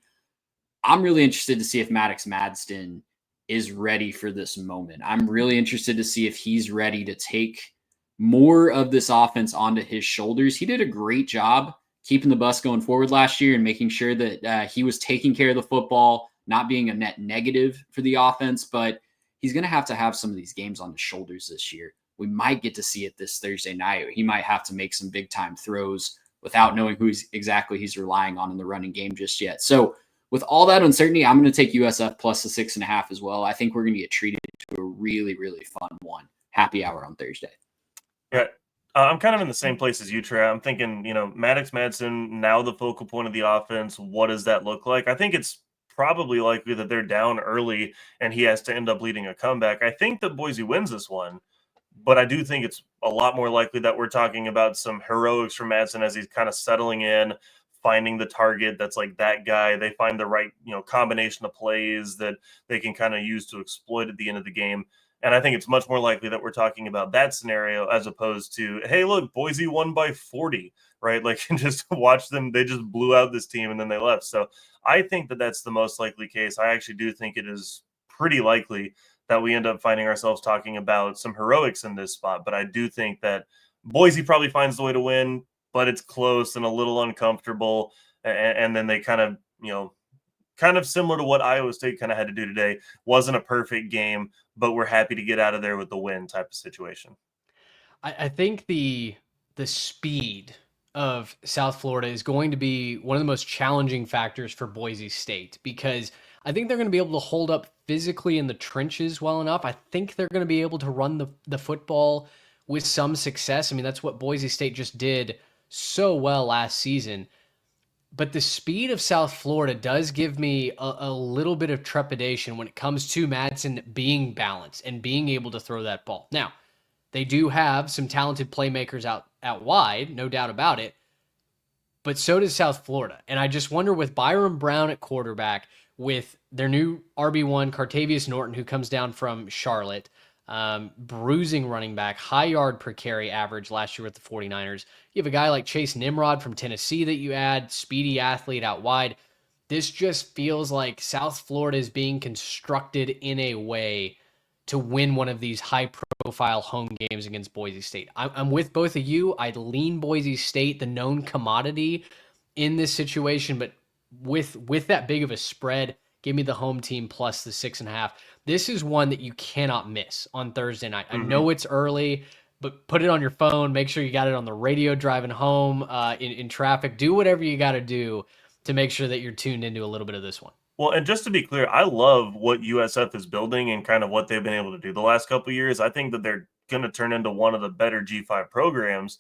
I'm really interested to see if Maddox Madston is ready for this moment. I'm really interested to see if he's ready to take more of this offense onto his shoulders. He did a great job keeping the bus going forward last year and making sure that he was taking care of the football, not being a net negative for the offense, but he's going to have some of these games on his shoulders this year. We might get to see it this Thursday night. He might have to make some big time throws without knowing who exactly he's relying on in the running game just yet. So with all that uncertainty, I'm going to take USF plus the 6.5 as well. I think we're going to get treated to a really, really fun one. Happy hour on Thursday. Yeah. I'm kind of in the same place as you, Trey. I'm thinking, Maddox Madsen, now the focal point of the offense. What does that look like? I think it's probably likely that they're down early and he has to end up leading a comeback. I think that Boise wins this one, but I do think it's a lot more likely that we're talking about some heroics from Madsen as he's kind of settling in, finding the target that's like that guy. They find the right, combination of plays that they can kind of use to exploit at the end of the game. And I think it's much more likely that we're talking about that scenario as opposed to, hey, look, Boise won by 40, right? Like, just watch them. They just blew out this team and then they left. So I think that that's the most likely case. I actually do think it is pretty likely that we end up finding ourselves talking about some heroics in this spot. But I do think that Boise probably finds the way to win, but it's close and a little uncomfortable. And then they kind of similar to what Iowa State kind of had to do today. Wasn't a perfect game, but we're happy to get out of there with the win type of situation. I think the speed of South Florida is going to be one of the most challenging factors for Boise State, because I think they're going to be able to hold up physically in the trenches well enough. I think they're going to be able to run the football with some success. I mean, that's what Boise State just did so well last season. But the speed of South Florida does give me a little bit of trepidation when it comes to Madsen being balanced and being able to throw that ball. Now, they do have some talented playmakers out wide, no doubt about it, but so does South Florida. And I just wonder, with Byron Brown at quarterback, with their new RB1, Cartavius Norton, who comes down from Charlotte, bruising running back, high yard per carry average last year with the 49ers. You have a guy like Chase Nimrod from Tennessee that you add, speedy athlete out wide. This just feels like South Florida is being constructed in a way to win one of these high-profile home games against Boise State. I'm with both of you. I'd lean Boise State, the known commodity in this situation, but with that big of a spread, give me the home team plus the 6.5. this is one that you cannot miss on Thursday night. I Mhm. know it's early, but put it on your phone. Make sure you got it on the radio driving home, in traffic. Do whatever you got to do to make sure that you're tuned into a little bit of this one. Well, and just to be clear, I love what USF is building and kind of what they've been able to do the last couple of years. I think that they're going to turn into one of the better G5 programs.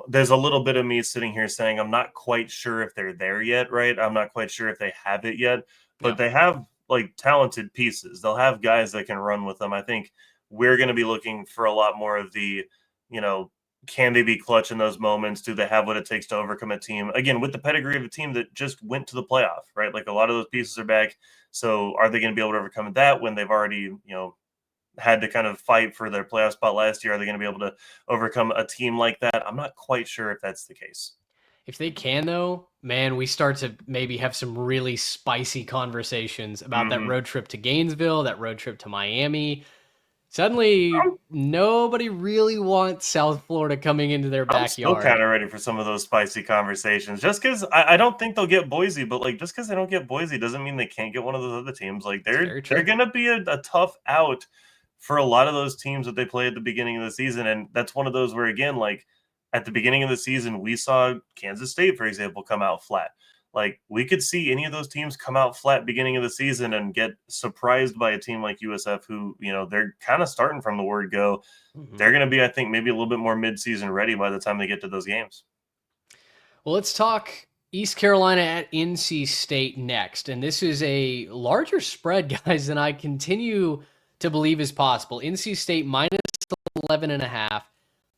There's a little bit of me sitting here saying I'm not quite sure if they're there yet, right? I'm not quite sure if they have it yet, but Yeah. they have like talented pieces. They'll have guys that can run with them. I think we're going to be looking for a lot more of the, you know, can they be clutch in those moments? Do they have what it takes to overcome a team? Again, with the pedigree of a team that just went to the playoff, right? Like a lot of those pieces are back. So are they going to be able to overcome that when they've already, had to kind of fight for their playoff spot last year? Are they going to be able to overcome a team like that? I'm not quite sure if that's the case. If they can, though, man, we start to maybe have some really spicy conversations about that Mhm. road trip to Gainesville, that road trip to Miami. Suddenly, nobody really wants South Florida coming into their I'm still backyard. kind of ready for some of those spicy conversations. Just because I don't think they'll get Boise, but like just because they don't get Boise doesn't mean they can't get one of those other teams. Like It's they're very they're true. gonna be a tough out for a lot of those teams that they play at the beginning of the season. And that's one of those where again, like at the beginning of the season, we saw Kansas State, for example, come out flat. Like we could see any of those teams come out flat beginning of the season and get surprised by a team like USF, who they're kind of starting from the word go. Mhm. They're going to be, I think, maybe a little bit more midseason ready by the time they get to those games. Well, let's talk East Carolina at NC State next. And this is a larger spread, guys, than I continue to believe is possible. NC State minus 11.5.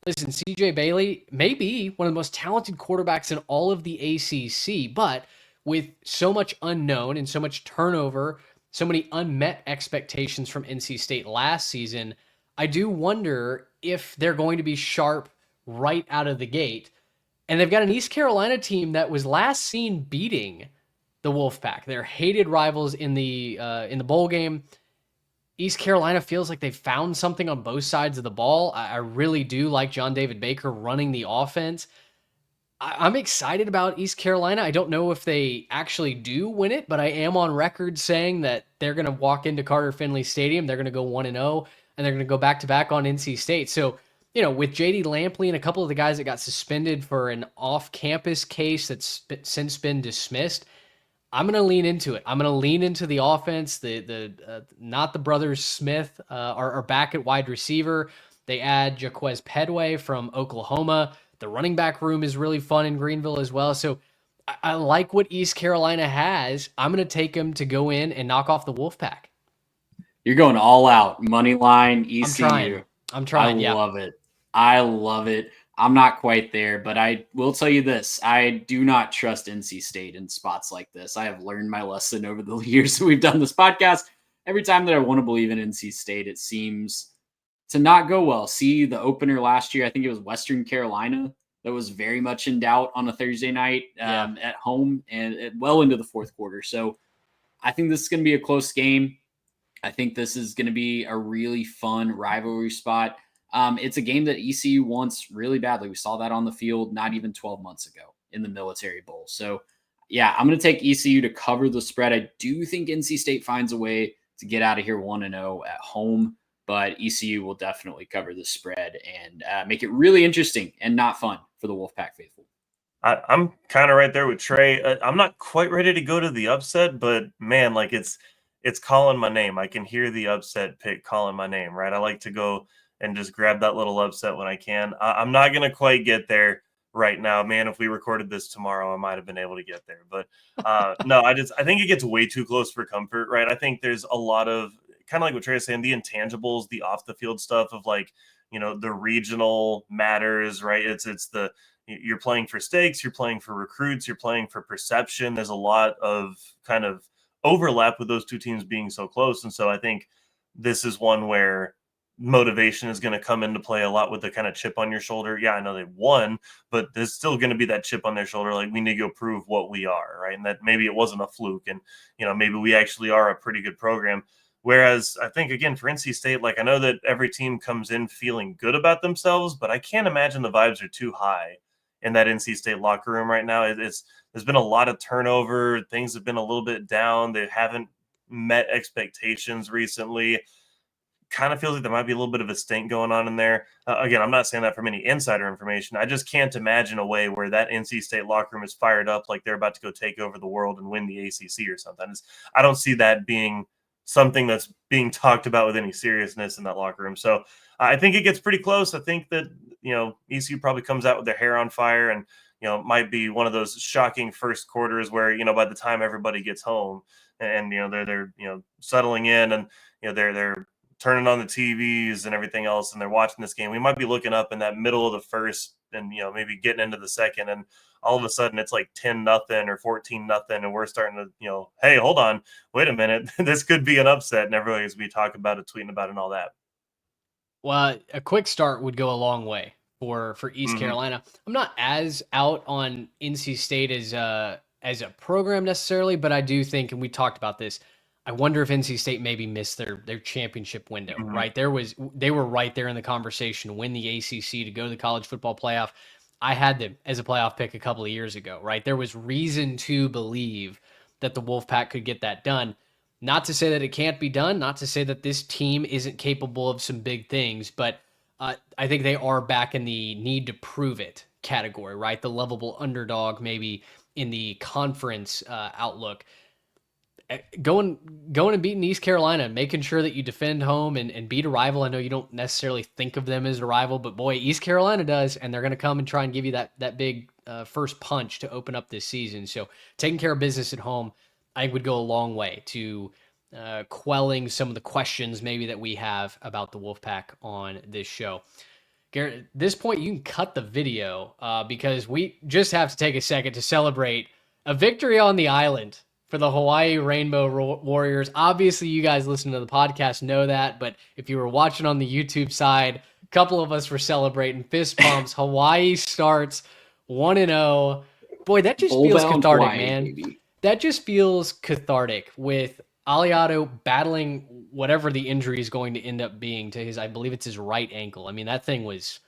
Listen, CJ Bailey may be one of the most talented quarterbacks in all of the ACC, but with so much unknown and so much turnover, so many unmet expectations from NC State last season, I do wonder if they're going to be sharp right out of the gate. And they've got an East Carolina team that was last seen beating the Wolfpack. They're hated rivals in the bowl game. East Carolina feels like they've found something on both sides of the ball. I really do like John David Baker running the offense. I'm excited about East Carolina. I don't know if they actually do win it, but I am on record saying that they're going to walk into Carter Finley Stadium. They're going to go 1-0, and they're going to go back to back on NC State. So, with JD Lampley and a couple of the guys that got suspended for an off-campus case that's since been dismissed, I'm going to lean into it. I'm going to lean into the offense. Not the brothers Smith are back at wide receiver. They add Jaquez Pedway from Oklahoma. The running back room is really fun in Greenville as well. So I like what East Carolina has. I'm going to take them to go in and knock off the Wolfpack. You're going all out. Money line, ECU. I'm trying. I love it. I love it. I'm not quite there, but I will tell you this. I do not trust NC State in spots like this. I have learned my lesson over the years we've done this podcast. Every time that I want to believe in NC State, it seems to not go well. See the opener last year, I think it was Western Carolina that was very much in doubt on a Thursday night at home and well into the fourth quarter. So I think this is going to be a close game. I think this is going to be a really fun rivalry spot. It's a game that ECU wants really badly. We saw that on the field not even 12 months ago in the Military Bowl. So, yeah, I'm going to take ECU to cover the spread. I do think NC State finds a way to get out of here 1-0 at home, but ECU will definitely cover the spread and make it really interesting and not fun for the Wolfpack faithful. I'm kind of right there with Trey. I'm not quite ready to go to the upset, but man, like it's calling my name. I can hear the upset pick calling my name, right? I like to go and just grab that little upset when I can. I'm not going to quite get there right now. Man, if we recorded this tomorrow, I might have been able to get there. But no, I think it gets way too close for comfort, right? I think there's a lot of kind of like what Trey is saying, the intangibles, the off the field stuff of like, the regional matters, right? It's the you're playing for stakes, you're playing for recruits, you're playing for perception. There's a lot of kind of overlap with those two teams being so close. And so I think this is one where motivation is going to come into play a lot with the kind of chip on your shoulder. Yeah, I know they won, but there's still going to be that chip on their shoulder. Like we need to go prove what we are, right? And that maybe it wasn't a fluke and, maybe we actually are a pretty good program. Whereas I think, again, for NC State, like I know that every team comes in feeling good about themselves, but I can't imagine the vibes are too high in that NC State locker room right now. There's been a lot of turnover. Things have been a little bit down. They haven't met expectations recently. Kind of feels like there might be a little bit of a stink going on in there. Again, I'm not saying that from any insider information. I just can't imagine a way where that NC State locker room is fired up like they're about to go take over the world and win the ACC or something. I don't see that being something that's being talked about with any seriousness in that locker room. So I think it gets pretty close. I think that, ECU probably comes out with their hair on fire, and, it might be one of those shocking first quarters where, by the time everybody gets home and, they're settling in, and, they're turning on the TVs and everything else, and they're watching this game, we might be looking up in that middle of the first and, maybe getting into the second, and all of a sudden it's like 10-0 or 14-0, and we're starting to, hey, hold on, wait a minute, this could be an upset, and everybody's be talking about it, tweeting about it, and all that. Well, a quick start would go a long way for East Carolina. I'm not as out on NC State as a program necessarily, but I do think, and we talked about this, I wonder if NC State maybe missed their championship window, right? They were right there in the conversation to win the ACC, to go to the college football playoff. I had them as a playoff pick a couple of years ago, right? There was reason to believe that the Wolfpack could get that done. Not to say that it can't be done, not to say that this team isn't capable of some big things, but I think they are back in the need to prove it category, right? The lovable underdog maybe in the conference outlook. Going and beating East Carolina, making sure that you defend home and beat a rival. I know you don't necessarily think of them as a rival, but boy, East Carolina does, and they're going to come and try and give you that big first punch to open up this season. So taking care of business at home, I think would go a long way to quelling some of the questions maybe that we have about the Wolfpack on this show. Garrett, at this point, you can cut the video because we just have to take a second to celebrate a victory on the island for the Hawaii Rainbow Warriors. Obviously, you guys listen to the podcast know that, but if you were watching on the YouTube side, a couple of us were celebrating fist pumps. Hawaii starts 1-0. Boy, that just feels cathartic, Hawaii, man. Baby. That just feels cathartic with Aliato battling whatever the injury is going to end up being to his, I believe it's his right ankle. I mean, that thing was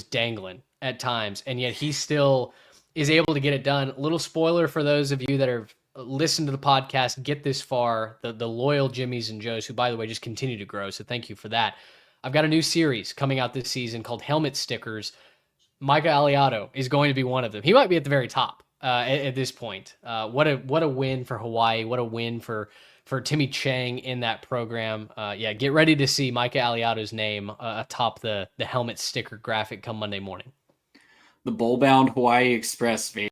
dangling at times, and yet he still is able to get it done. A little spoiler for those of you that are listen to the podcast, get this far, the loyal Jimmies and Joes, who, by the way, just continue to grow. So thank you for that. I've got a new series coming out this season called Helmet Stickers. Micah Aliato is going to be one of them. He might be at the very top at this point. What a win for Hawaii. What a win for Timmy Chang in that program. Get ready to see Micah Aliato's name atop the helmet sticker graphic come Monday morning. The bowl-bound Hawaii Express, baby.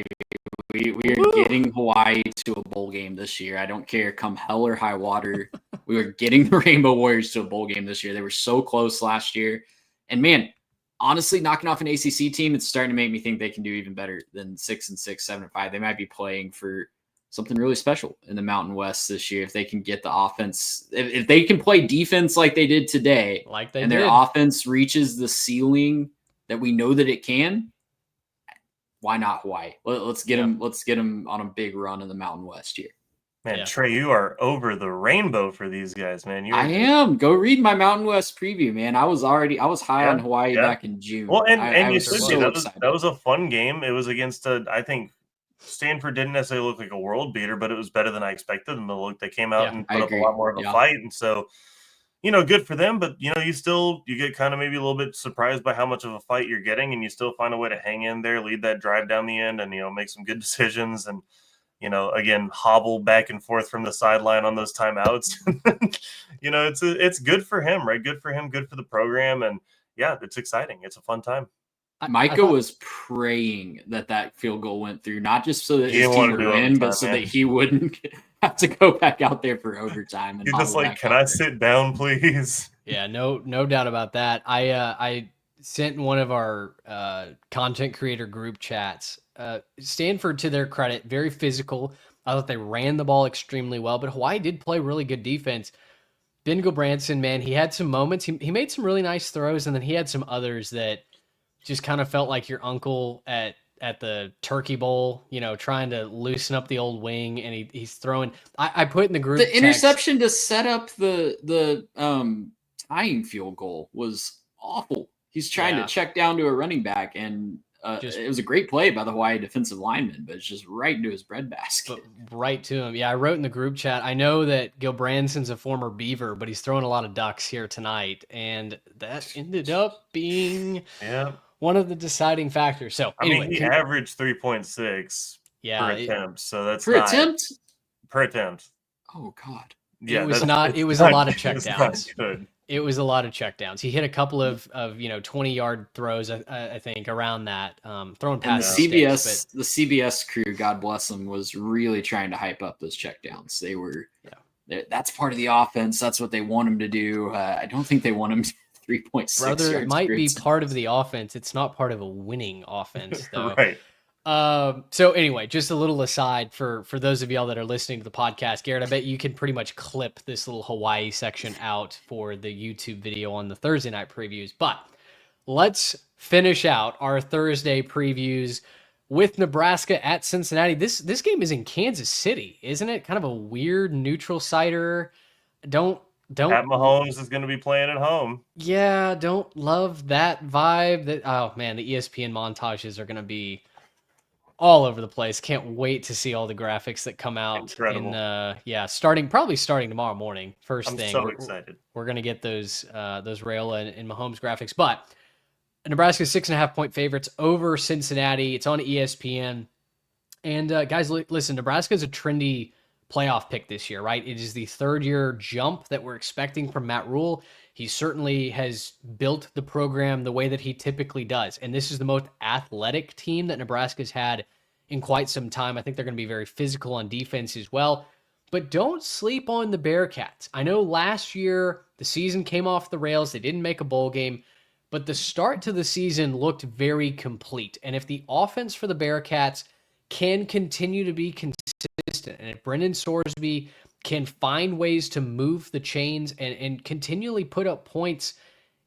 We are getting Hawaii to a bowl game this year. I don't care, come hell or high water. We are getting the Rainbow Warriors to a bowl game this year. They were so close last year. And man, honestly, knocking off an ACC team, it's starting to make me think they can do even better than 6-6, 7-5. They might be playing for something really special in the Mountain West this year if they can get the offense. If they can play defense like they did today, their offense reaches the ceiling that we know that it can, why not Hawaii? Let's get them. Let's get them on a big run in the Mountain West here. Man, Trey, you are over the rainbow for these guys, man. I am. Go read my Mountain West preview, man. I was high on Hawaii back in June. Well, and you should be. That was a fun game. It was against I think Stanford didn't necessarily look like a world beater, but it was better than I expected them to look. They came out and put up a lot more of a fight, and so, good for them, but, you get kind of maybe a little bit surprised by how much of a fight you're getting, and you still find a way to hang in there, lead that drive down the end, and, make some good decisions, and, again, hobble back and forth from the sideline on those timeouts. It's good for him, right? Good for him, good for the program, and, it's exciting. It's a fun time. Micah was praying that field goal went through, not just so that his team would win, but so that he wouldn't have to go back out there for overtime. He's just like, "Can I sit down, please?" Yeah, no doubt about that. I sent in one of our content creator group chats. Stanford, to their credit, very physical. I thought they ran the ball extremely well, but Hawaii did play really good defense. Ben Gilbranson, man, he had some moments. He made some really nice throws, and then he had some others that just kind of felt like your uncle at the Turkey Bowl, trying to loosen up the old wing, and he's throwing. I put in the group the interception to set up the tying field goal was awful. He's trying to check down to a running back, and it was a great play by the Hawaii defensive lineman, but it's just right into his breadbasket. But right to him. Yeah, I wrote in the group chat. I know that Gilbranson's a former Beaver, but he's throwing a lot of ducks here tonight, and that ended up being one of the deciding factors. So anyway, he averaged 3.6 per attempt, so that's per attempt. Per attempt. Oh God. Yeah, it was not. It was a lot of checkdowns. Good. It was a lot of checkdowns. He hit a couple of 20-yard throws, I think, around that, throwing past the CBS crew, God bless them, was really trying to hype up those checkdowns. They were, that's part of the offense. That's what they want him to do. I don't think they want him to 3.6. Brother, it might be part of the offense. It's not part of a winning offense, though. Right. So anyway, just a little aside for those of y'all that are listening to the podcast, Garrett, I bet you can pretty much clip this little Hawaii section out for the YouTube video on the Thursday night previews. But let's finish out our Thursday previews with Nebraska at Cincinnati. This game is in Kansas City, isn't it? Kind of a weird neutral siter. Don't Pat Mahomes is going to be playing at home. Yeah, don't love that vibe. Oh man, the ESPN montages are going to be all over the place. Can't wait to see all the graphics that come out. Incredible. Probably starting tomorrow morning. First thing. I'm so excited. We're gonna get those Rayola and Mahomes graphics. But Nebraska's 6.5-point favorites over Cincinnati. It's on ESPN. And guys, listen, Nebraska is a trendy playoff pick this year, right? It is the third-year jump that we're expecting from Matt Rule. He certainly has built the program the way that he typically does. And this is the most athletic team that Nebraska's had in quite some time. I think they're going to be very physical on defense as well. But don't sleep on the Bearcats. I know last year the season came off the rails. They didn't make a bowl game. But the start to the season looked very complete. And if the offense for the Bearcats can continue to be consistent, and if Brendan Sorsby can find ways to move the chains and continually put up points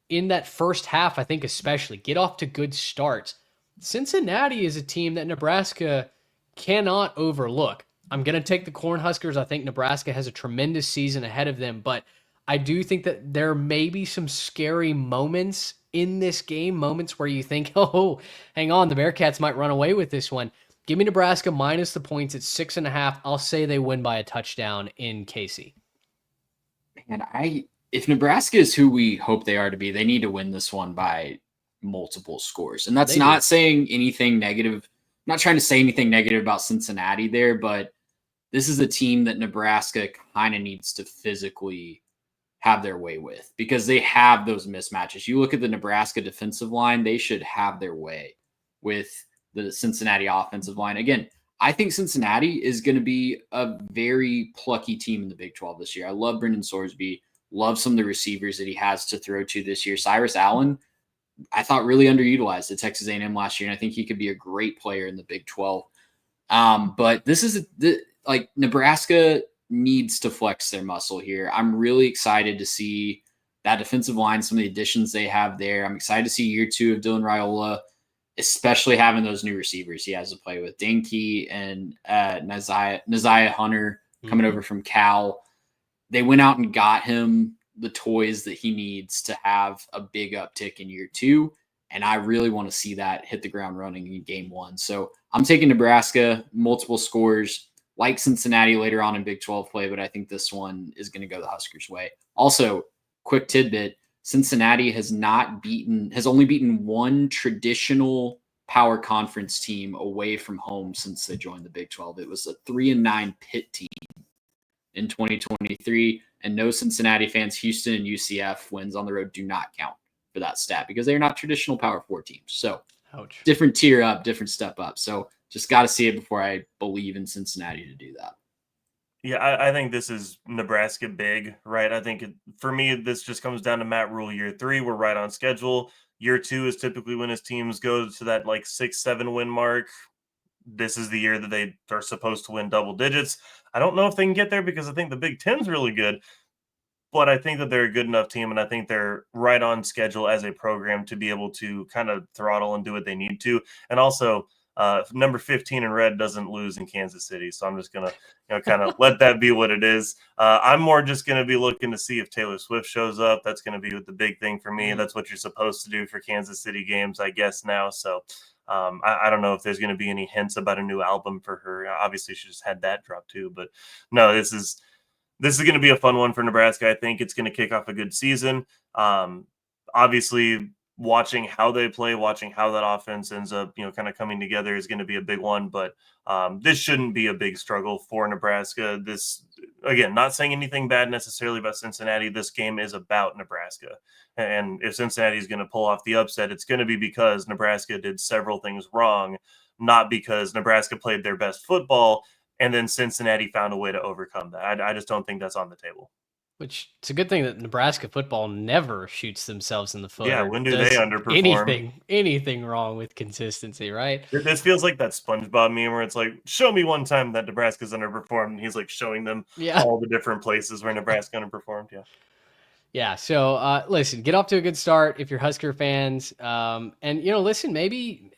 in that first half, I think especially, get off to good starts. Cincinnati is a team that Nebraska cannot overlook. I'm going to take the Cornhuskers. I think Nebraska has a tremendous season ahead of them, but I do think that there may be some scary moments in this game, moments where you think, oh, hang on, the Bearcats might run away with this one. Give me Nebraska minus the points at 6.5. I'll say they win by a touchdown in KC. And if Nebraska is who we hope they are to be, they need to win this one by multiple scores. And that's not saying anything negative. I'm not trying to say anything negative about Cincinnati there, but this is a team that Nebraska kind of needs to physically have their way with, because they have those mismatches. You look at the Nebraska defensive line, they should have their way with the Cincinnati offensive line. Again, I think Cincinnati is going to be a very plucky team in the Big 12 this year. I love Brendan Sorsby, love some of the receivers that he has to throw to this year. Cyrus Allen, I thought really underutilized at Texas A&M last year, and I think he could be a great player in the Big 12. But this is Nebraska needs to flex their muscle here. I'm really excited to see that defensive line, some of the additions they have there. I'm excited to see year 2 of Dylan Raiola, especially having those new receivers he has to play with. Danke and Naziah Hunter coming over from Cal. They went out and got him the toys that he needs to have a big uptick in year 2. And I really want to see that hit the ground running in game 1. So I'm taking Nebraska, multiple scores, like Cincinnati later on in Big 12 play, but I think this one is going to go the Huskers' way. Also, quick tidbit, Cincinnati has only beaten one traditional power conference team away from home since they joined the Big 12. It was a 3-9 Pitt team in 2023, and no Cincinnati fans, Houston and UCF wins on the road do not count for that stat because they're not traditional Power 4 teams. So different tier up, different step up. So just got to see it before I believe in Cincinnati to do that. Yeah, I think this is Nebraska big, right? I think for me, this just comes down to Matt Rule year 3. We're right on schedule. Year 2 is typically when his teams go to that 6-7 win mark. This is the year that they are supposed to win double digits. I don't know if they can get there because I think the Big Ten's really good, but I think that they're a good enough team, and I think they're right on schedule as a program to be able to kind of throttle and do what they need to. And also, number 15 in red doesn't lose in Kansas City, so I'm just gonna kind of let that be what it is. I'm more just gonna be looking to see if Taylor Swift shows up. That's gonna be the big thing for me. That's what you're supposed to do for Kansas City games, I guess now. So I don't know if there's going to be any hints about a new album for her. Obviously, she just had that drop too. But no, this is going to be a fun one for Nebraska. I think it's going to kick off a good season. Obviously, watching how they play, watching how that offense ends up, kind of coming together is going to be a big one. But this shouldn't be a big struggle for Nebraska. This, again, not saying anything bad necessarily about Cincinnati. This game is about Nebraska. And if Cincinnati is going to pull off the upset, it's going to be because Nebraska did several things wrong, not because Nebraska played their best football and then Cincinnati found a way to overcome that. I just don't think that's on the table. Which it's a good thing that Nebraska football never shoots themselves in the foot. Yeah, or when do they does underperform? anything wrong with consistency, right? This feels like that SpongeBob meme where it's like, show me one time that Nebraska's underperformed, and he's like showing them Yeah. all the different places where Nebraska underperformed. Yeah. Yeah. So listen, get off to a good start if you're Husker fans. And listen, maybe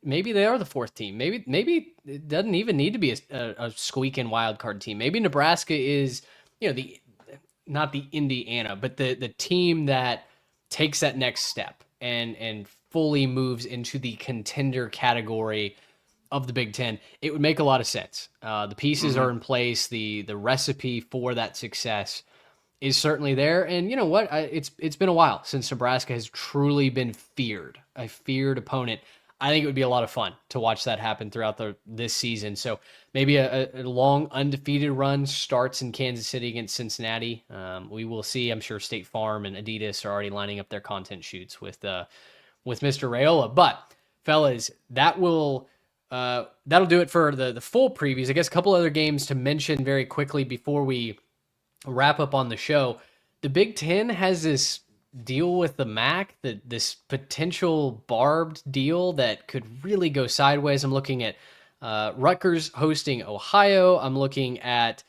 they are the fourth team. Maybe it doesn't even need to be a squeaking wild card team. Maybe Nebraska is, the not the Indiana, but the team that takes that next step and fully moves into the contender category of the Big Ten. It would make a lot of sense. The pieces are in place. The recipe for that success is certainly there. And you know what? It's been a while since Nebraska has truly been a feared opponent. I think it would be a lot of fun to watch that happen throughout this season. So maybe a long undefeated run starts in Kansas City against Cincinnati. We will see. I'm sure State Farm and Adidas are already lining up their content shoots with Mr. Raiola. But fellas, that'll do it for the full previews. I guess a couple other games to mention very quickly before we wrap up on the show. The Big Ten has this deal with the MAC, this potential barbed deal that could really go sideways. I'm looking at Rutgers hosting Ohio. I'm looking at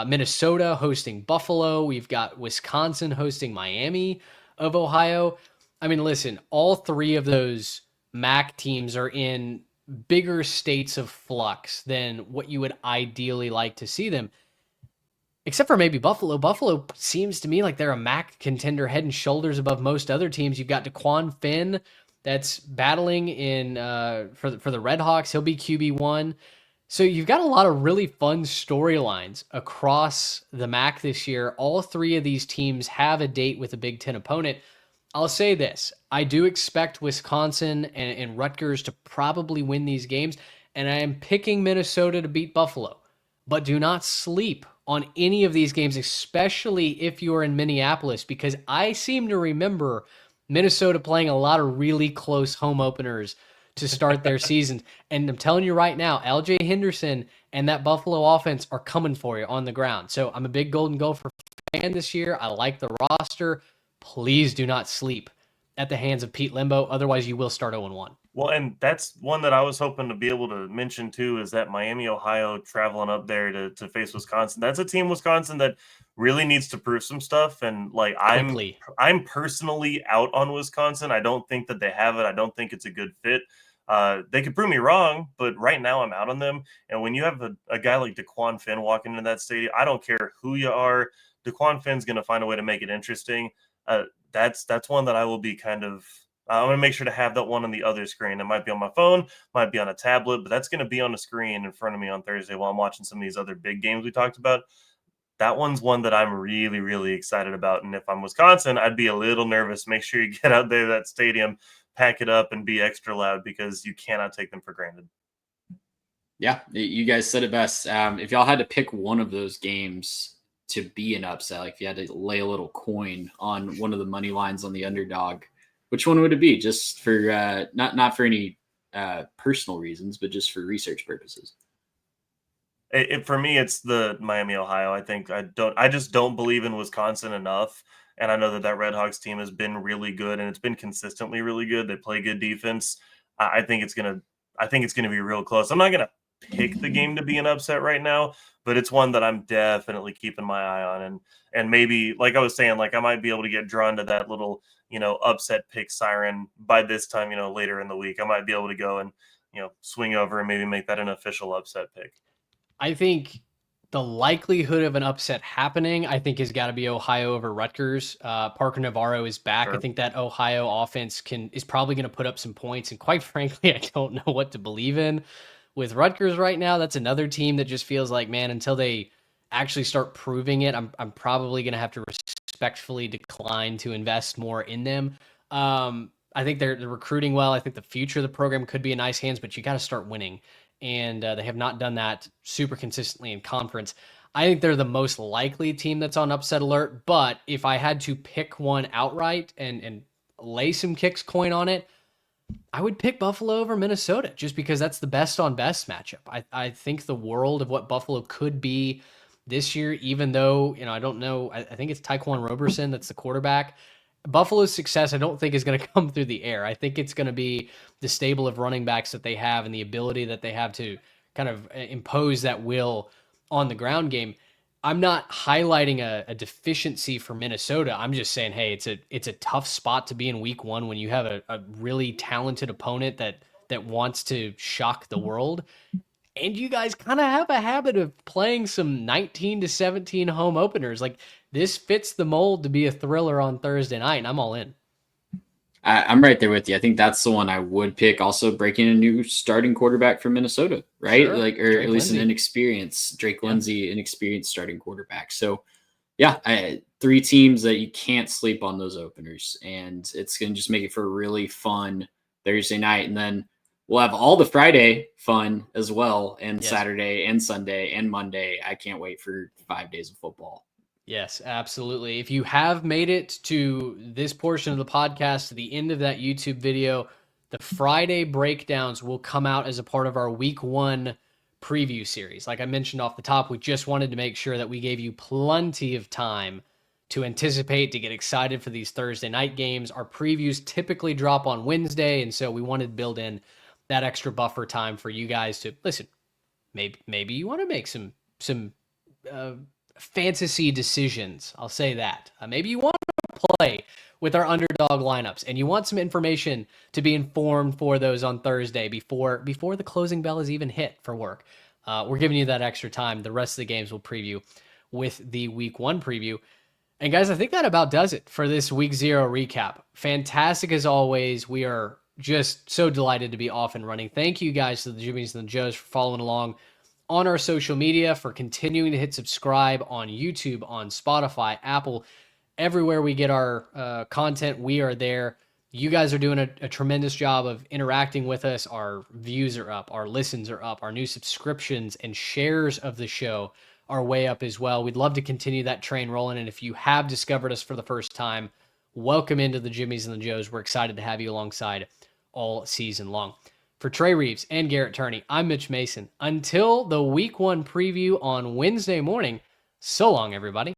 Minnesota hosting Buffalo. We've got Wisconsin hosting Miami of Ohio. I mean, listen, all three of those MAC teams are in bigger states of flux than what you would ideally like to see them. Except for maybe Buffalo. Buffalo seems to me like they're a MAC contender head and shoulders above most other teams. You've got DeQuan Finn that's battling in for the Redhawks. He'll be QB1. So you've got a lot of really fun storylines across the MAC this year. All three of these teams have a date with a Big Ten opponent. I'll say this. I do expect Wisconsin and Rutgers to probably win these games, and I am picking Minnesota to beat Buffalo. But do not sleep on any of these games, especially if you're in Minneapolis, because I seem to remember Minnesota playing a lot of really close home openers to start their seasons. And I'm telling you right now, LJ Henderson and that Buffalo offense are coming for you on the ground. So I'm a big Golden Gopher fan this year. I like the roster. Please do not sleep at the hands of Pete Limbo. Otherwise, you will start 0-1. Well, and that's one that I was hoping to be able to mention too, is that Miami, Ohio traveling up there to face Wisconsin. That's a team, Wisconsin, that really needs to prove some stuff. And like I'm personally out on Wisconsin. I don't think that they have it. I don't think it's a good fit. They could prove me wrong, but right now I'm out on them. And when you have a guy like DeQuan Finn walking into that stadium, I don't care who you are. DeQuan Finn's going to find a way to make it interesting. That's one that I will be kind of. I'm going to make sure to have that one on the other screen. It might be on my phone, might be on a tablet, but that's going to be on the screen in front of me on Thursday while I'm watching some of these other big games we talked about. That one's one that I'm really, really excited about. And if I'm Wisconsin, I'd be a little nervous. Make sure you get out there to that stadium, pack it up, and be extra loud because you cannot take them for granted. Yeah, you guys said it best. If y'all had to pick one of those games to be an upset, like if you had to lay a little coin on one of the money lines on the underdog, which one would it be? Just for not for any personal reasons, but just for research purposes. For me, it's the Miami, Ohio. I just don't believe in Wisconsin enough, and I know that Redhawks team has been really good, and it's been consistently really good. They play good defense. I think it's gonna be real close. I'm not gonna pick the game to be an upset right now, but it's one that I'm definitely keeping my eye on, and maybe, like I was saying, like I might be able to get drawn to that little upset pick siren by this time, later in the week. I might be able to go and swing over and maybe make that an official upset pick. I think the likelihood of an upset happening, I think, has got to be Ohio over Rutgers. Parker Navarro is back. Sure. I think that Ohio offense is probably going to put up some points. And quite frankly, I don't know what to believe in with Rutgers right now. That's another team that just feels like, man, until they actually start proving it, I'm probably going to have to respectfully decline to invest more in them. I think they're recruiting well. I think the future of the program could be in nice hands, but you got to start winning. And they have not done that super consistently in conference. I think they're the most likely team that's on upset alert. But if I had to pick one outright and lay some kicks coin on it, I would pick Buffalo over Minnesota just because that's the best on best matchup. I think the world of what Buffalo could be this year, even though, I don't know, I think it's Tyquan Roberson that's the quarterback. Buffalo's success, I don't think, is going to come through the air. I think it's going to be the stable of running backs that they have and the ability that they have to kind of impose that will on the ground game. I'm not highlighting a deficiency for Minnesota. I'm just saying, hey, it's a tough spot to be in week one when you have a really talented opponent that wants to shock the world. And you guys kind of have a habit of playing some 19-17 home openers. Like, this fits the mold to be a thriller on Thursday night, and I'm all in. I'm right there with you. I think that's the one I would pick. Also, breaking a new starting quarterback from Minnesota, right? Sure. Or Drake at least Lindsey. an inexperienced Drake Lindsey, inexperienced starting quarterback. So, yeah, 3 teams that you can't sleep on those openers, and it's going to just make it for a really fun Thursday night. And then we'll have all the Friday fun as well, and Saturday and Sunday and Monday. I can't wait for 5 days of football. Yes, absolutely. If you have made it to this portion of the podcast, to the end of that YouTube video, the Friday breakdowns will come out as a part of our week 1 preview series. Like I mentioned off the top, we just wanted to make sure that we gave you plenty of time to anticipate, to get excited for these Thursday night games. Our previews typically drop on Wednesday, and so we wanted to build in that extra buffer time for you guys to listen. Maybe you want to make some fantasy decisions. I'll say that. Maybe you want to play with our underdog lineups and you want some information to be informed for those on Thursday before the closing bell is even hit for work. We're giving you that extra time. The rest of the games we'll preview with the week 1 preview. And guys, I think that about does it for this week 0 recap. Fantastic as always. We are just so delighted to be off and running. Thank you guys to the Jimmies and the Joes for following along on our social media, for continuing to hit subscribe on YouTube, on Spotify, Apple, everywhere we get our content, we are there. You guys are doing a tremendous job of interacting with us. Our views are up, our listens are up, our new subscriptions and shares of the show are way up as well. We'd love to continue that train rolling. And if you have discovered us for the first time, welcome into the Jimmies and the Joes. We're excited to have you alongside all season long. For Trey Reeves and Garrett Turney, I'm Mitch Mason. Until the week 1 preview on Wednesday morning, so long, everybody.